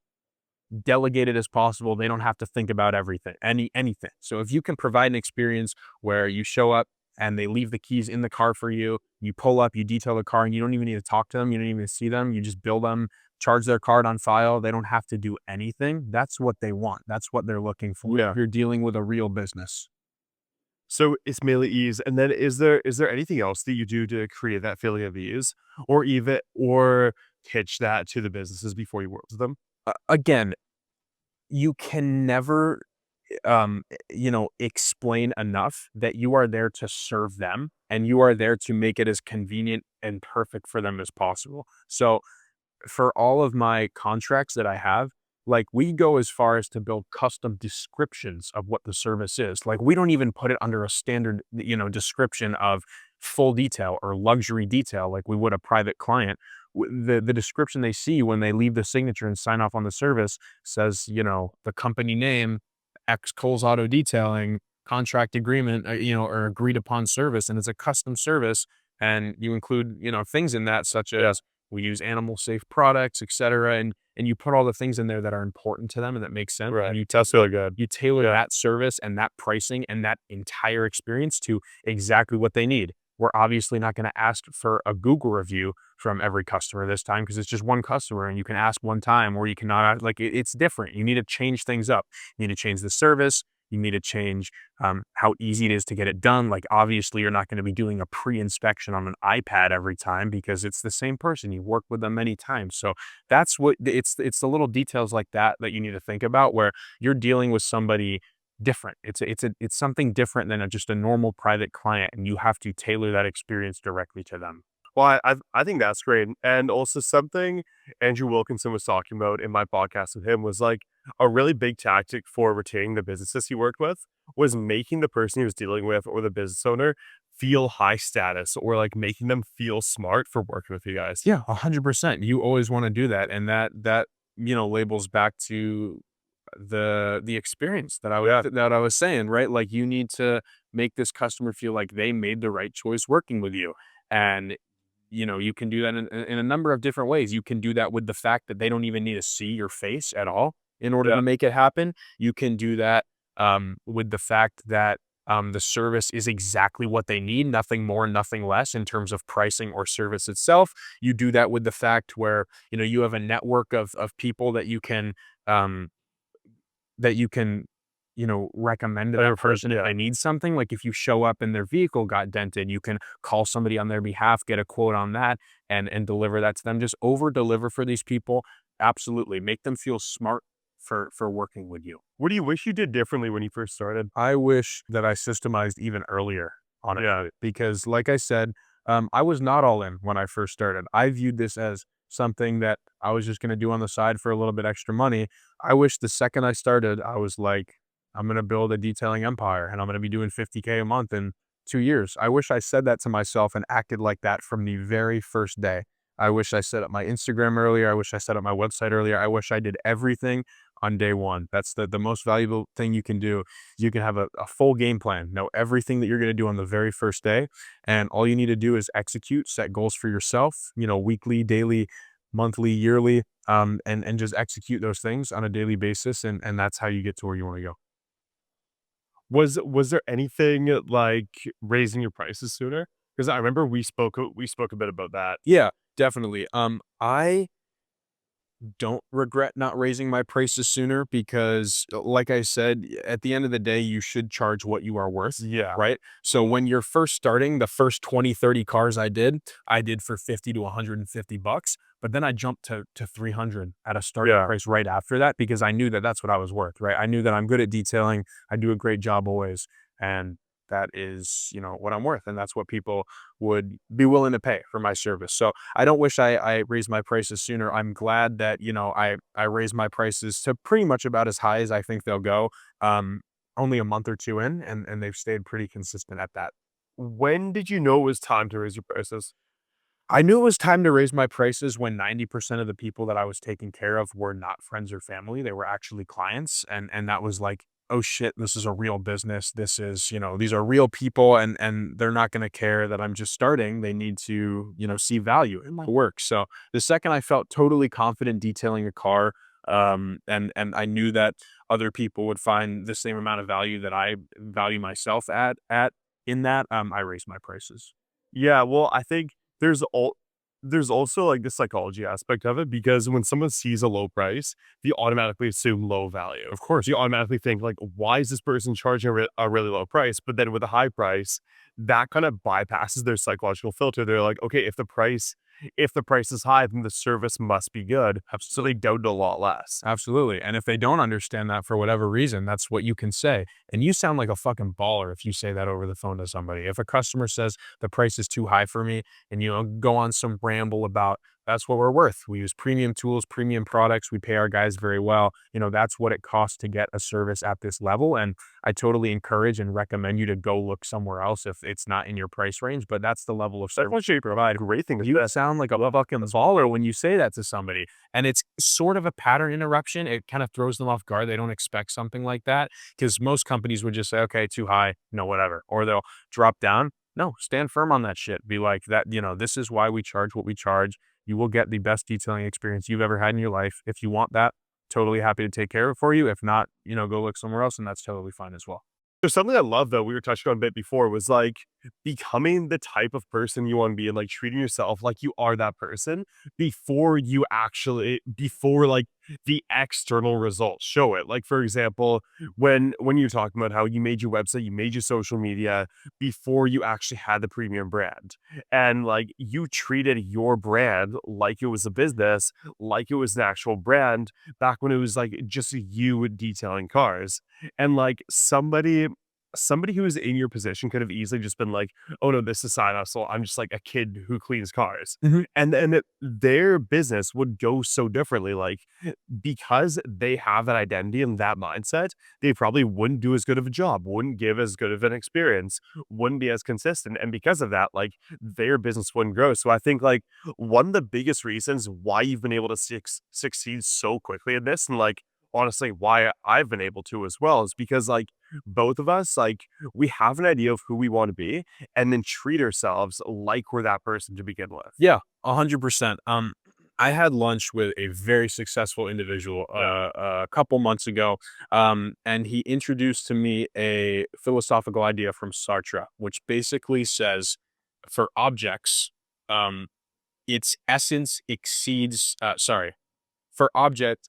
Speaker 2: delegated as possible. They don't have to think about everything, anything. So if you can provide an experience where you show up and they leave the keys in the car for you, you pull up, you detail the car, and you don't even need to talk to them, you don't even see them, you just bill them, charge their card on file. They don't have to do anything. That's what they want. That's what they're looking for.
Speaker 1: Yeah.
Speaker 2: You're dealing with a real business.
Speaker 1: So it's mainly ease. And then is there anything else that you do to create that feeling of ease or pitch that to the businesses before you work with them?
Speaker 2: Again, you can never explain enough that you are there to serve them and you are there to make it as convenient and perfect for them as possible. So for all of my contracts that I have, like we go as far as to build custom descriptions of what the service is. Like we don't even put it under a standard, description of full detail or luxury detail like we would a private client. The description they see when they leave the signature and sign off on the service says, the company name, X Coles Auto Detailing, contract agreement, or agreed upon service, and it's a custom service. And you include, things in that such
Speaker 1: Yeah.
Speaker 2: as we use animal safe products, et cetera. And you put all the things in there that are important to them and that make sense.
Speaker 1: Right.
Speaker 2: And
Speaker 1: That's really good.
Speaker 2: you tailor
Speaker 1: Yeah.
Speaker 2: that service and that pricing and that entire experience to exactly what they need. We're obviously not going to ask for a Google review from every customer this time because it's just one customer and you can ask one time or you cannot, like it's different. You need to change things up. You need to change the service. You need to change how easy it is to get it done. Like obviously you're not going to be doing a pre-inspection on an iPad every time because it's the same person. You've worked with them many times. So that's what it's the little details like that that you need to think about where you're dealing with somebody different. It's something different than just a normal private client, and you have to tailor that experience directly to them.
Speaker 1: Well, I think that's great, and also something Andrew Wilkinson was talking about in my podcast with him was, like, a really big tactic for retaining the businesses he worked with was making the person he was dealing with or the business owner feel high status or, like, making them feel smart for working with you guys.
Speaker 2: Yeah, 100%. You always want to do that, and that labels back to the experience that
Speaker 1: Yeah,
Speaker 2: I was saying, right? Like you need to make this customer feel like they made the right choice working with you, and you can do that in a number of different ways. You can do that with the fact that they don't even need to see your face at all in order
Speaker 1: yeah.
Speaker 2: to make it happen. You can do that with the fact that the service is exactly what they need, nothing more, nothing less in terms of pricing or service itself. You do that with the fact where you have a network of people um, that you can, recommend to
Speaker 1: Better
Speaker 2: that
Speaker 1: person,
Speaker 2: person if
Speaker 1: yeah.
Speaker 2: they need something. Like if you show up and their vehicle got dented, you can call somebody on their behalf, get a quote on that, and deliver that to them. Just over deliver for these people. Absolutely, make them feel smart for working with you.
Speaker 1: What do you wish you did differently when you first started?
Speaker 2: I wish that I systemized even earlier on it
Speaker 1: Yeah,
Speaker 2: because, like I said, I was not all in when I first started. I viewed this as something that I was just going to do on the side for a little bit extra money. I wish the second I started, I was like, I'm going to build a detailing empire and I'm going to be doing 50K a month in 2 years. I wish I said that to myself and acted like that from the very first day. I wish I set up my Instagram earlier. I wish I set up my website earlier. I wish I did everything on day one. That's the most valuable thing you can do. You can have a full game plan, know everything that you're going to do on the very first day. And all you need to do is execute, set goals for yourself, weekly, daily, monthly, yearly, and just execute those things on a daily basis. And that's how you get to where you want to go.
Speaker 1: Was there anything like raising your prices sooner? Because I remember we spoke a bit about that.
Speaker 2: Yeah, definitely. I don't regret not raising my prices sooner because, like I said, at the end of the day, you should charge what you are worth,
Speaker 1: Yeah.
Speaker 2: right? So when you're first starting, the first 20, 30 cars I did for 50 to 150 bucks, but then I jumped to 300 at a starting
Speaker 1: Yeah.
Speaker 2: price right after that because I knew that that's what I was worth, right? I knew that I'm good at detailing. I do a great job always. And that is, what I'm worth. And that's what people would be willing to pay for my service. So I don't wish I raised my prices sooner. I'm glad that, I raised my prices to pretty much about as high as I think they'll go. Um, Only a month or two in, and they've stayed pretty consistent at that.
Speaker 1: When did you know it was time to raise your prices?
Speaker 2: I knew it was time to raise my prices when 90% of the people that I was taking care of were not friends or family. They were actually clients. And that was like, oh shit, this is a real business. This is, these are real people and they're not going to care that I'm just starting. They need to, see value in my work. So the second I felt totally confident detailing a car, and I knew that other people would find the same amount of value that I value myself at in that, I raised my prices.
Speaker 1: Yeah, well, I think there's all there's also like the psychology aspect of it because when someone sees a low price, they automatically assume low value.
Speaker 2: Of course.
Speaker 1: You automatically think like, why is this person charging a really low price? But then with a high price, that kind of bypasses their psychological filter. They're like, okay, if the price is high, then the service must be good. So they doubt it a lot less.
Speaker 2: Absolutely. And if they don't understand that for whatever reason, that's what you can say. And you sound like a fucking baller if you say that over the phone to somebody. If a customer says the price is too high for me and go on some ramble about that's what we're worth. We use premium tools, premium products. We pay our guys very well. That's what it costs to get a service at this level. And I totally encourage and recommend you to go look somewhere else if it's not in your price range. But that's the level of
Speaker 1: That's
Speaker 2: service
Speaker 1: what you provide. Great thing is
Speaker 2: you
Speaker 1: that
Speaker 2: sound like a fucking baller when you say that to somebody. And it's sort of a pattern interruption. It kind of throws them off guard. They don't expect something like that because most companies would just say, okay, too high, no, whatever. Or they'll drop down. No, stand firm on that shit. Be like that, this is why we charge what we charge. You will get the best detailing experience you've ever had in your life. If you want that, totally happy to take care of it for you. If not, go look somewhere else and that's totally fine as well.
Speaker 1: there's something I love though, we were touching on a bit before, was like becoming the type of person you want to be and like treating yourself like you are that person before like the external results show it. Like for example, when you're talking about how you made your website, you made your social media before you actually had the premium brand. And like you treated your brand like it was a business, like it was an actual brand back when it was like just you detailing cars. And like somebody who is in your position could have easily just been like, "Oh no, this is side hustle. I'm just like a kid who cleans cars,"
Speaker 2: Mhm.
Speaker 1: and then their business would go so differently. Like because they have that identity and that mindset, they probably wouldn't do as good of a job, wouldn't give as good of an experience, wouldn't be as consistent, and because of that, like their business wouldn't grow. So I think like one of the biggest reasons why you've been able to succeed so quickly in this, and like honestly why I've been able to as well, is because like both of us, like, we have an idea of who we want to be and then treat ourselves like we're that person to begin with.
Speaker 2: Yeah, 100%. I had lunch with a very successful individual
Speaker 1: Yeah.
Speaker 2: a couple months ago, and he introduced to me a philosophical idea from Sartre, which basically says, for objects, um, its essence exceeds. Sorry, for object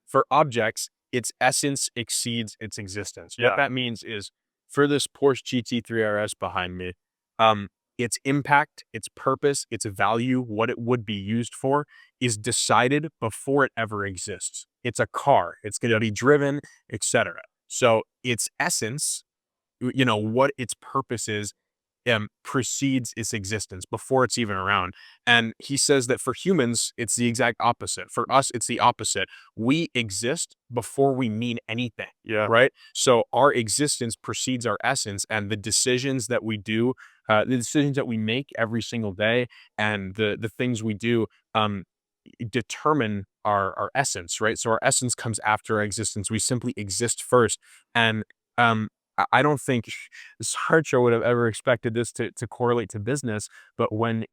Speaker 2: for objects, its essence exceeds its existence. What
Speaker 1: Yeah.
Speaker 2: that means is for this Porsche GT3 RS behind me, um, its impact, its purpose, its value, what it would be used for is decided before it ever exists. It's a car, it's going to be driven, etc. So its essence, what its purpose is, precedes its existence before it's even around. And he says that for humans, it's the exact opposite. For us, it's the opposite. We exist before we mean anything,
Speaker 1: Yeah.
Speaker 2: right? So our existence precedes our essence, and the decisions that we do The decisions that we make every single day and the things we do, um, determine our essence, right? So our essence comes after our existence. We simply exist first. And I don't think Sartre would have ever expected this to correlate to business, but when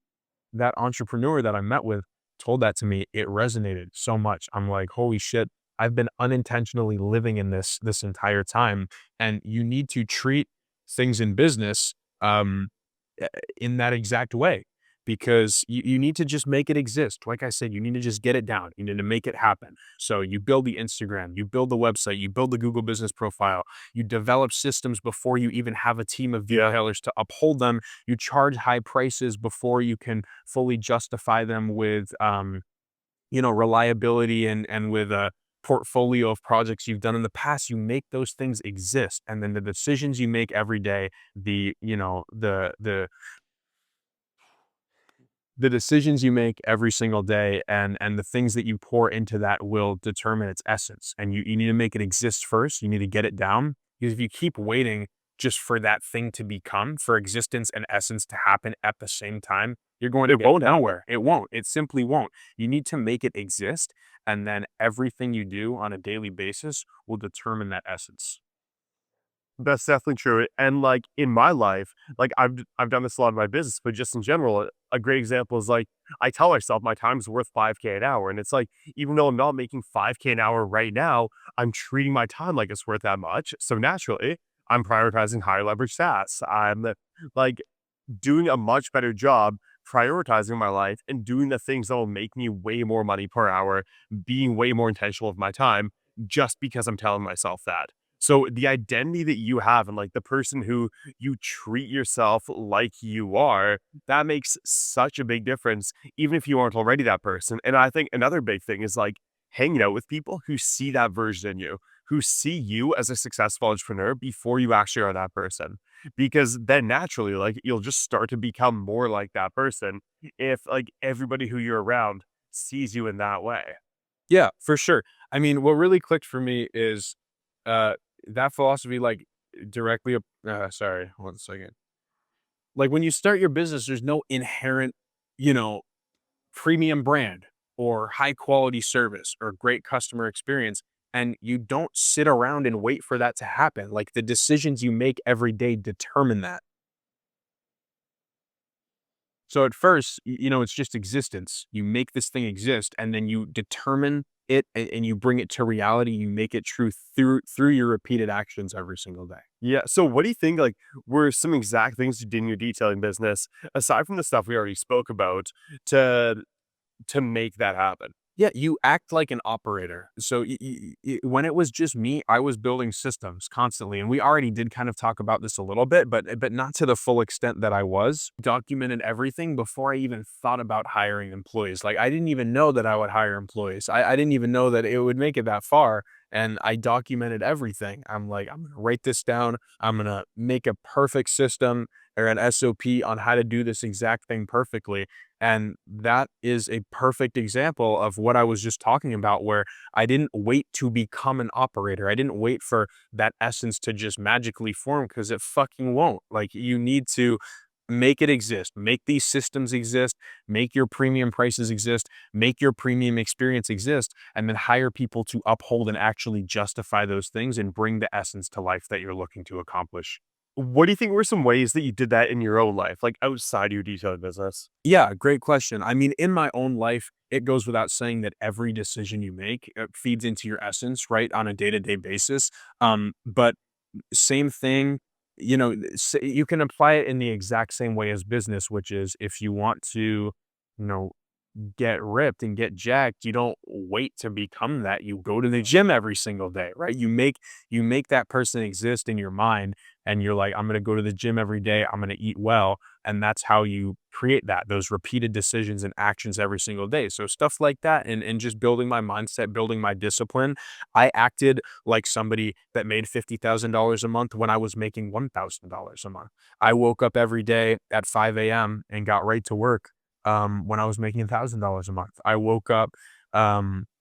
Speaker 2: that entrepreneur that I met with told that to me, it resonated so much. I'm like, holy shit, I've been unintentionally living in this entire time. And you need to treat things in business um, uh, in that exact way because you need to just make it exist. Like I said, you need to just get it down. You need to make it happen. So you build the Instagram, you build the website, you build the Google business profile, you develop systems before you even have a team of
Speaker 1: Yeah.
Speaker 2: retailers to uphold them. You charge high prices before you can fully justify them with, reliability and with a portfolio of projects you've done in the past. You make those things exist, and then the decisions you make every day, the decisions you make every single day and the things that you pour into that will determine its essence. And you need to make it exist first. You need to get it down. Because if you keep waiting just for that thing to become, for existence and essence to happen at the same time, you're going to
Speaker 1: It
Speaker 2: get
Speaker 1: won't happen.
Speaker 2: nowhere. It won't. It simply won't. You need to make it exist. And then everything you do on a daily basis will determine that essence.
Speaker 1: That's definitely true, and, like, in my life, like, I've done this a lot in my business, but just in general, a great example is, like, I tell myself my time's worth 5K an hour, and it's like, even though I'm not making 5K an hour right now, I'm treating my time like it's worth that much, so naturally, I'm prioritizing higher leverage tasks. I'm, like, doing a much better job prioritizing my life and doing the things that will make me way more money per hour, being way more intentional with my time just because I'm telling myself that. So the identity that you have and like the person who you treat yourself like you are, that makes such a big difference, even if you aren't already that person. And I think another big thing is like hanging out with people who see that version in you, who see you as a successful entrepreneur before you actually are that person. Because then naturally, like you'll just start to become more like that person if like everybody who you're around sees you in that way.
Speaker 2: Yeah, for sure. I mean, what really clicked for me is uh that philosophy like directly sorry, one second. Like when you start your business, there's no inherent, you know, premium brand or high quality service or great customer experience. And you don't sit around and wait for that to happen. Like the decisions you make every day determine that. So at first, it's just existence. You make this thing exist and then you determine it and you bring it to reality. You make it true through your repeated actions every single day.
Speaker 1: Yeah. So what do you think like were some exact things you did in your detailing business, aside from the stuff we already spoke about, to make that happen?
Speaker 2: Yeah, you act like an operator. So when it was just me, I was building systems constantly, and we already did kind of talk about this a little bit, but not to the full extent that I was. Documented everything before I even thought about hiring employees. Like I didn't even know that I would hire employees. I didn't even know that it would make it that far. And I documented everything. I'm like, I'm gonna write this down. I'm gonna make a perfect system or an SOP on how to do this exact thing perfectly. And that is a perfect example of what I was just talking about, where I didn't wait to become an operator. I didn't wait for that essence to just magically form because it fucking won't. Like, you need to make it exist, make these systems exist, make your premium prices exist, make your premium experience exist, and then hire people to uphold and actually justify those things and bring the essence to life that you're looking to accomplish.
Speaker 1: What do you think were some ways that you did that in your own life, like outside your detailing business?
Speaker 2: Yeah, great question. I mean, in my own life, it goes without saying that every decision you make feeds into your essence, right, on a day-to-day basis. But same thing, you can apply it in the exact same way as business, which is if you want to, you know, get ripped and get jacked, you don't wait to become that. You go to the gym every single day, right? You make that person exist in your mind and you're like, I'm going to go to the gym every day. I'm going to eat well. And that's how you create those repeated decisions and actions every single day. So stuff like that and just building my mindset, building my discipline. I acted like somebody that made $50,000 a month when I was making $1,000 a month. I woke up every day at 5 a.m. and got right to work when I was making $1,000 a month. I woke up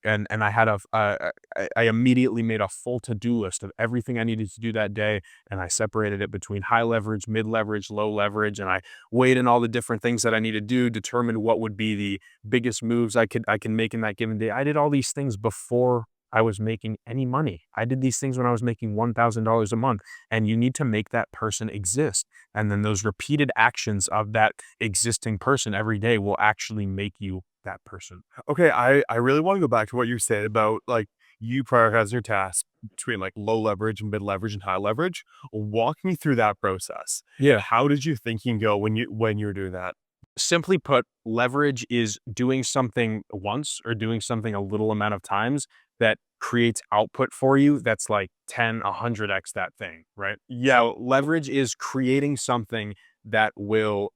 Speaker 2: and I had I immediately made a full to-do list of everything I needed to do that day, and I separated it between high leverage, mid leverage, low leverage, and I weighed in all the different things that I need to do, determined what would be the biggest moves I can make in that given day. I did all these things before I was making any money. I did these things when I was making $1,000 a month, and you need to make that person exist. And then those repeated actions of that existing person every day will actually make you that person.
Speaker 1: Okay, I really wanna go back to what you said about, like, you prioritizing your tasks between, like, low leverage, mid leverage, and high leverage. Walk me through that process.
Speaker 2: Yeah.
Speaker 1: How did your thinking go when you were doing that?
Speaker 2: Simply put, leverage is doing something once or doing something a little amount of times that creates output for you that's like 10, 100x that thing, right?
Speaker 1: Yeah,
Speaker 2: So leverage is creating something that will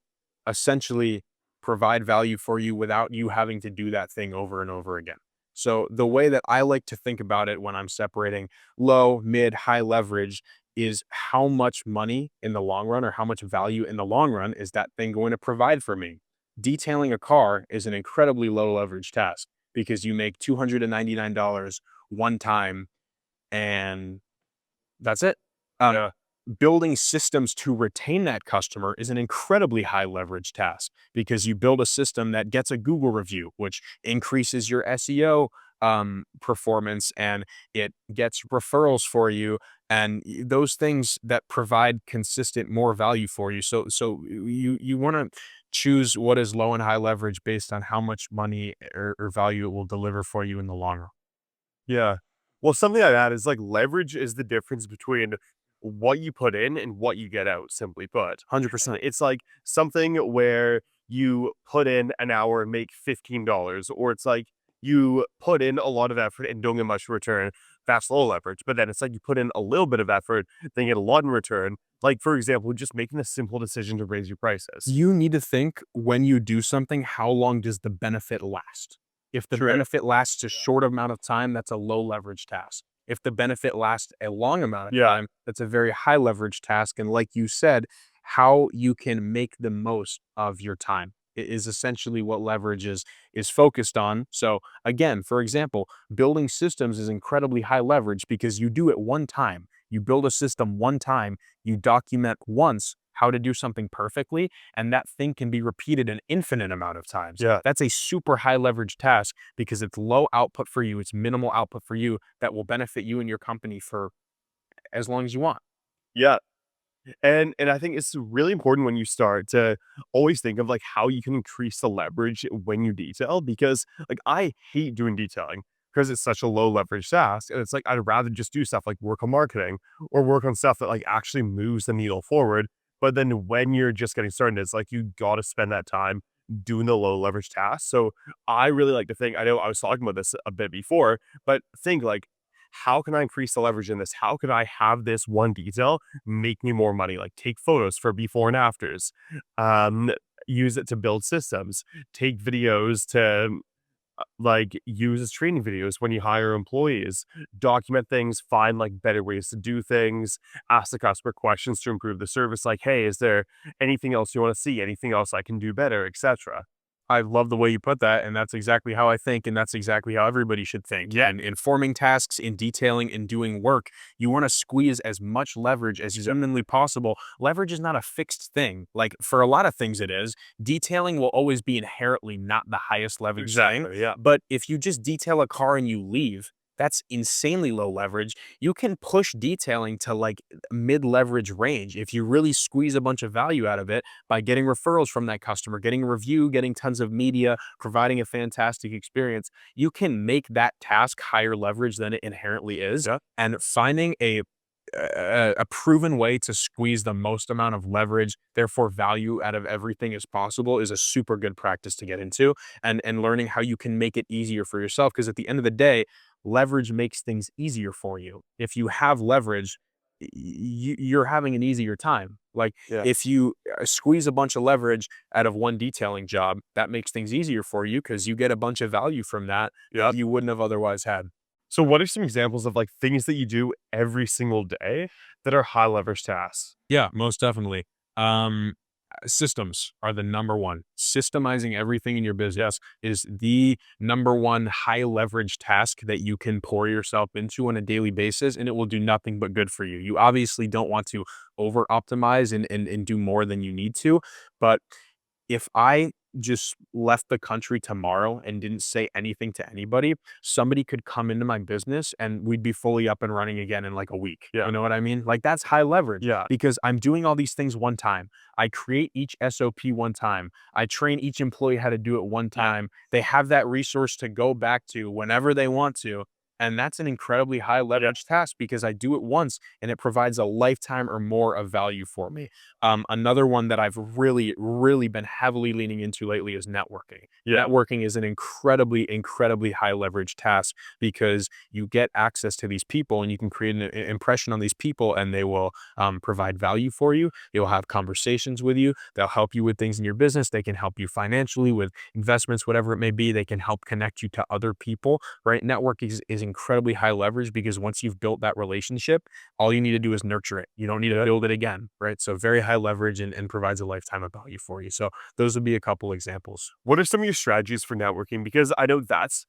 Speaker 2: essentially provide value for you without you having to do that thing over and over again. So the way that I like to think about it when I'm separating low, mid, high leverage is how much money in the long run or how much value in the long run is that thing going to provide for me. Detailing a car is an incredibly low leverage task because you make $299 one time and that's it. Um,
Speaker 1: yeah,
Speaker 2: Building systems to retain that customer is an incredibly high leverage task because you build a system that gets a Google review, which increases your SEO performance and it gets referrals for you and those things that provide consistent more value for you. So you want to choose what is low and high leverage based on how much money or value it will deliver for you in the long run.
Speaker 1: yeah. Well, something like that is, like, leverage is the difference between what you put in and what you get out, simply put.
Speaker 2: 100%.
Speaker 1: It's like something where you put in an hour and make $15, or it's like you put in a lot of effort and don't get much in return. That's low leverage. But then it's like you put in a little bit of effort, then get a lot in return. Like, for example, just making a simple decision to raise your prices.
Speaker 2: You need to think when you do something, how long does the benefit last? If the
Speaker 1: True.
Speaker 2: benefit lasts a short amount of time, that's a low leverage task. If the benefit lasts a long amount of
Speaker 1: Yeah.
Speaker 2: time, that's a very high leverage task. And like you said, how you can make the most of your time is essentially what leverage is focused on. So again, for example, building systems is incredibly high leverage because you do it one time. You build a system one time, you document once how to do something perfectly, and that thing can be repeated an infinite amount of times.
Speaker 1: Yeah.
Speaker 2: That's a super high leverage task because it's low output for you, it's minimal output for you that will benefit you and your company for as long as you want.
Speaker 1: Yeah. And I think it's really important when you start to always think of, like, how you can increase the leverage when you detail, because, like, I hate doing detailing because it's such a low leverage task, and it's like I'd rather just do stuff like work on marketing or work on stuff that, like, actually moves the needle forward. But then when you're just getting started, it's like you gotta spend that time doing the low leverage tasks. So I really like to think, I know I was talking about this a bit before, but think like, how can I increase the leverage in this? How could I have this one detail make me more money? Like, take photos for before and afters, um, use it to build systems, take videos to, like, use as training videos when you hire employees, document things, find, like, better ways to do things, ask the customer questions to improve the service, like, "Hey, is there anything else you wanna see? Anything else I can do better?" Etcetera.
Speaker 2: I love the way you put that, and that's exactly how I think, and that's exactly how everybody should think.
Speaker 1: Yeah,
Speaker 2: And in forming tasks, in detailing, in doing work, you want to squeeze as much leverage as humanly possible. Leverage is not a fixed thing. Like for a lot of things, it is. Detailing will always be inherently not the highest leverage thing.
Speaker 1: exactly, yeah.
Speaker 2: But if you just detail a car and you leave, that's insanely low leverage. You can push detailing to like mid leverage range if you really squeeze a bunch of value out of it by getting referrals from that customer, getting a review, getting tons of media, providing a fantastic experience. You can make that task higher leverage than it inherently is.
Speaker 1: Yeah,
Speaker 2: And finding a proven way to squeeze the most amount of leverage, therefore value out of everything as possible is a super good practice to get into and learning how you can make it easier for yourself. Because at the end of the day, leverage makes things easier for you. If you have leverage, you're having an easier time. Like
Speaker 1: yeah,
Speaker 2: if you squeeze a bunch of leverage out of one detailing job, that makes things easier for you because you get a bunch of value from that
Speaker 1: yeah.
Speaker 2: you wouldn't have otherwise had.
Speaker 1: So what are some examples of, like, things that you do every single day that are high leverage tasks?
Speaker 2: Yeah, most definitely. Um, systems are the number one. Systemizing everything in your
Speaker 1: Yeah.
Speaker 2: business is the number one high leverage task that you can pour yourself into on a daily basis, and it will do nothing but good for you. You obviously don't want to over optimize and do more than you need to. But if I just left the country tomorrow and didn't say anything to anybody, somebody could come into my business and we'd be fully up and running again in like a week.
Speaker 1: Yeah.
Speaker 2: You know what I mean? Like that's high leverage
Speaker 1: Yeah.
Speaker 2: because I'm doing all these things one time. I create each SOP one time. I train each employee how to do it one time. They have that resource to go back to whenever they want to. And that's an incredibly high
Speaker 1: Yeah.
Speaker 2: leverage task because I do it once and it provides a lifetime or more of value for me. Another one that I've really, really been heavily leaning into lately is networking.
Speaker 1: Yeah.
Speaker 2: Networking is an incredibly, incredibly high leverage task because you get access to these people and you can create an impression on these people and they will provide value for you. They'll have conversations with you. They'll help you with things in your business. They can help you financially with investments, whatever it may be. They can help connect you to other people, right? Network is incredibly high leverage because once you've built that relationship, all you need to do is nurture it. You don't need to build it again, right? So very high leverage and provides a lifetime of value for you. So those would be a couple examples.
Speaker 1: What are some of your strategies for networking? Because I know that's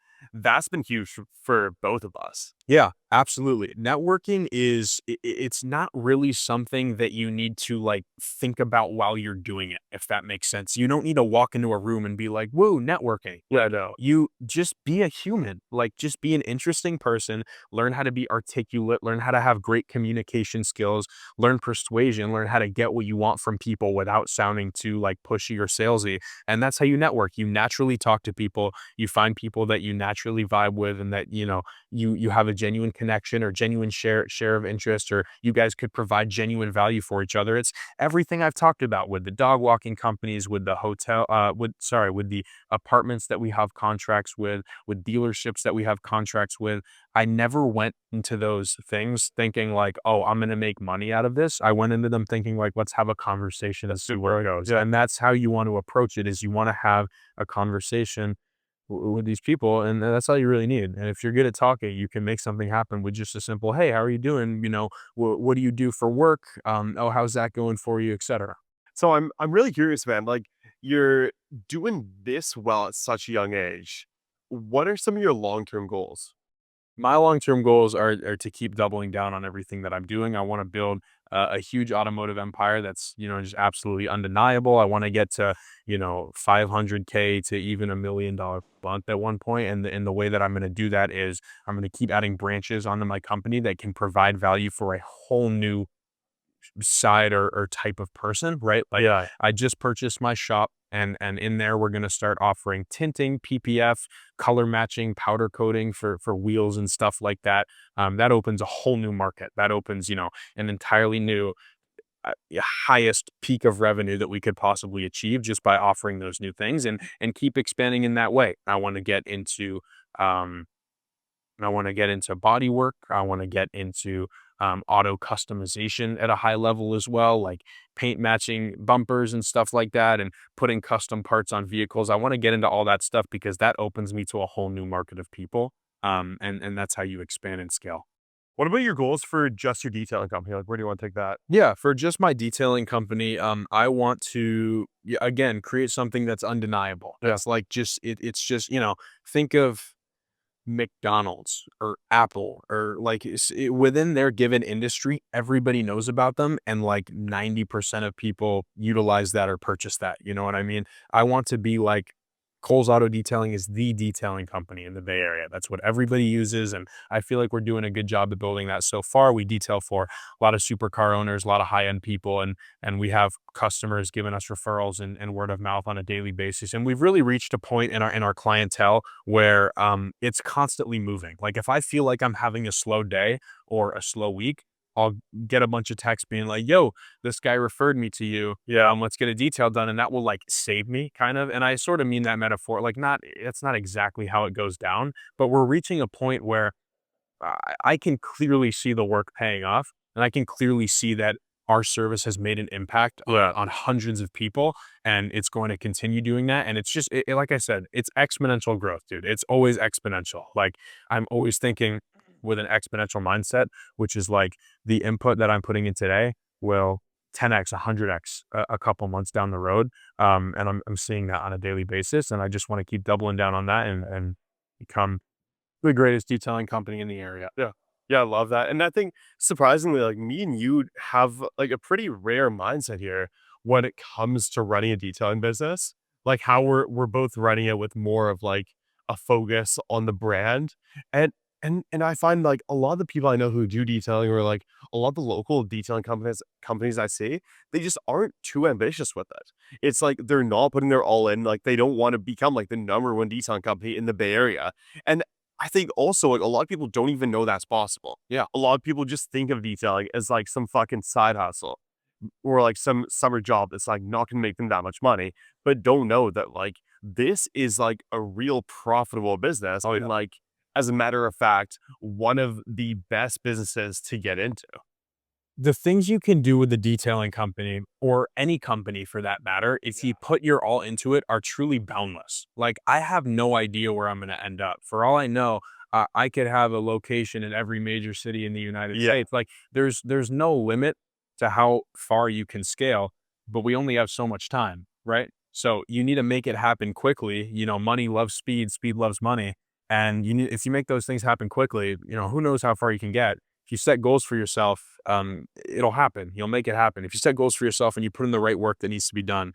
Speaker 1: been huge for both of us.
Speaker 2: Yeah, absolutely. Networking is it's not really something that you need to like think about while you're doing it, if that makes sense. You don't need to walk into a room and be like, "Woo, networking."
Speaker 1: Yeah, no.
Speaker 2: You just be a human. Like just be an interesting person, learn how to be articulate, learn how to have great communication skills, learn persuasion, learn how to get what you want from people without sounding too like pushy or salesy. And that's how you network. You naturally talk to people, you find people that you naturally vibe with and that, you have a genuine connection or genuine share of interest, or you guys could provide genuine value for each other. It's everything I've talked about with the dog walking companies, with the hotel, with the apartments that we have contracts with dealerships that we have contracts with. I never went into those things thinking like, oh, I'm going to make money out of this. I went into them thinking like, let's have a conversation and see where it goes.
Speaker 1: Yeah.
Speaker 2: And that's how you want to approach it, is you want to have a conversation with these people, and that's all you really need. And if you're good at talking, you can make something happen with just a simple, "Hey, how are you doing? What do you do for work? Oh, how's that going for you, etc."
Speaker 1: So I'm really curious, man. Like you're doing this well at such a young age. What are some of your long-term goals?
Speaker 2: My long-term goals are to keep doubling down on everything that I'm doing. I want to build a huge automotive empire that's, just absolutely undeniable. I want to get to, 500K to even $1 million month at one point. And the way that I'm going to do that is I'm going to keep adding branches onto my company that can provide value for a whole new side or type of person, right? Like
Speaker 1: Yeah.
Speaker 2: I just purchased my shop and in there we're going to start offering tinting, PPF, color matching, powder coating for wheels and stuff like that. That opens a whole new market. That opens, an entirely new highest peak of revenue that we could possibly achieve just by offering those new things and keep expanding in that way. Um I want to get into body work. I want to get into auto customization at a high level as well, like paint matching bumpers and stuff like that, and putting custom parts on vehicles. I want to get into all that stuff because that opens me to a whole new market of people. And that's how you expand and scale.
Speaker 1: What about your goals for just your detailing company? Like where do you want to take that?
Speaker 2: Yeah, for just my detailing company, I want to again create something that's undeniable.
Speaker 1: Yeah.
Speaker 2: It's like it's just think of McDonald's or Apple or like within their given industry, everybody knows about them. And like 90% of people utilize that or purchase that. You know what I mean? I want to be like Cole's Auto Detailing is the detailing company in the Bay Area. That's what everybody uses. And I feel like we're doing a good job of building that so far. We detail for a lot of supercar owners, a lot of high end people, and we have customers giving us referrals and word of mouth on a daily basis. And we've really reached a point in our clientele where it's constantly moving. Like if I feel like I'm having a slow day or a slow week, I'll get a bunch of texts being like, yo, this guy referred me to you.
Speaker 1: Yeah.
Speaker 2: Let's get a detail done. And that will like save me kind of. And I sort of mean that metaphor, like it's not exactly how it goes down, but we're reaching a point where I can clearly see the work paying off. And I can clearly see that our service has made an impact
Speaker 1: Yeah.
Speaker 2: on hundreds of people, and it's going to continue doing that. And it's just, like I said, it's exponential growth, dude. It's always exponential. Like I'm always thinking with an exponential mindset, which is like the input that I'm putting in today will 10x, 100x a couple months down the road. And I'm seeing that on a daily basis. And I just want to keep doubling down on that and become the greatest detailing company in the area.
Speaker 1: Yeah. Yeah, I love that, and I think surprisingly, like, me and you have, like, a pretty rare mindset here when it comes to running a detailing business. Like, how we're both running it with more of, like, a focus on the brand, and and I find, like, a lot of the people I know who do detailing or, like, a lot of the local detailing companies I see, they just aren't too ambitious with it. It's like they're not putting their all in, like, they don't wanna become, like, the number 1 detailing company in the Bay Area, and I think also, like, a lot of people don't even know that's possible.
Speaker 2: Yeah.
Speaker 1: A lot of people just think of detailing as, like, some fucking side hustle or, like, some summer job that's, like, not gonna make them that much money, but don't know that, like, this is, like, a real profitable business
Speaker 2: Oh,
Speaker 1: and,
Speaker 2: yeah.
Speaker 1: like, as a matter of fact, one of the best businesses to get into.
Speaker 2: The things you can do with the detailing company or any company for that matter, if you put your all into it, are truly boundless. Like I have no idea where I'm going to end up. For all I know, I could have a location in every major city in the United
Speaker 1: Yeah.
Speaker 2: States. Like there's no limit to how far you can scale, but we only have so much time, right? So you need to make it happen quickly. You know, money loves speed, speed loves money. And you need, if you make those things happen quickly, you know, who knows how far you can get. If you set goals for yourself, it'll happen. You'll make it happen. If you set goals for yourself and you put in the right work that needs to be done,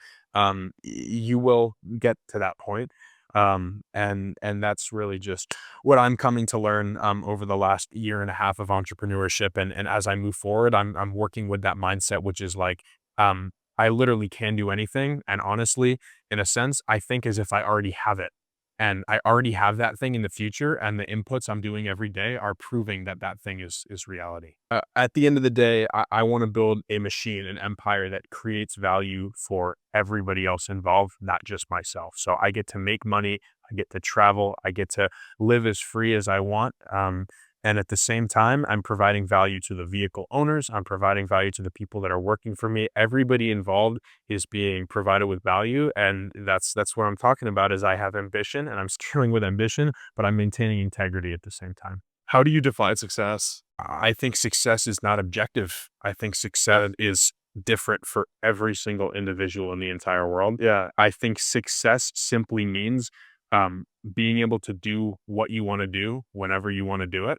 Speaker 2: you will get to that point. And that's really just what I'm coming to learn over the last year and a half of entrepreneurship. And as I move forward, I'm working with that mindset, which is like I literally can do anything. And honestly, in a sense, I think as if I already have it. And I already have that thing in the future, and the inputs I'm doing every day are proving that that thing is reality. At the end of the day, I want to build a machine, an empire that creates value for everybody else involved, not just myself. So I get to make money, I get to travel, I get to live as free as I want. And at the same time, I'm providing value to the vehicle owners. I'm providing value to the people that are working for me. Everybody involved is being provided with value, and that's what I'm talking about. Is I have ambition, and I'm scaling with ambition, but I'm maintaining integrity at the same time.
Speaker 1: How do you define success?
Speaker 2: I think success is not objective. I think success is different for every single individual in the entire world.
Speaker 1: Yeah.
Speaker 2: I think success simply means being able to do what you want to do whenever you want to do it,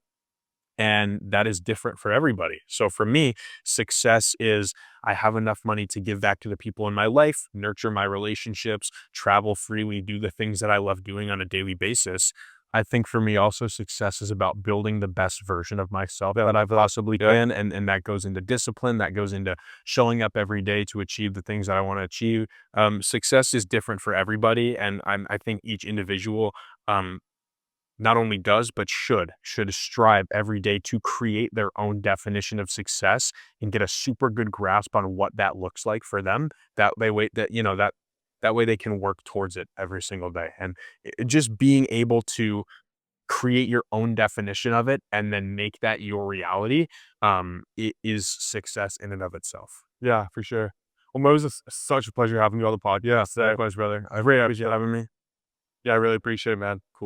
Speaker 2: and that is different for everybody. So for me, success is I have enough money to give back to the people in my life, nurture my relationships, travel freely, do the things that I love doing on a daily basis. I think for me also success is about building the best version of myself that I've possibly can. And that goes into discipline, that goes into showing up every day to achieve the things that I want to achieve. Success is different for everybody. And I think each individual um, not only does but should strive every day to create their own definition of success and get a super good grasp on what that looks like for them. That they wait that you know that way they can work towards it every single day. And just being able to create your own definition of it and then make that your reality, it is success in and of itself.
Speaker 1: Yeah, for sure. Well, Moses, such a pleasure having you on the podcast
Speaker 2: Yeah,
Speaker 1: today.
Speaker 2: likewise, brother. I
Speaker 1: Great
Speaker 2: appreciate
Speaker 1: episode.
Speaker 2: having me.
Speaker 1: Yeah, I really appreciate it, man.
Speaker 2: Cool.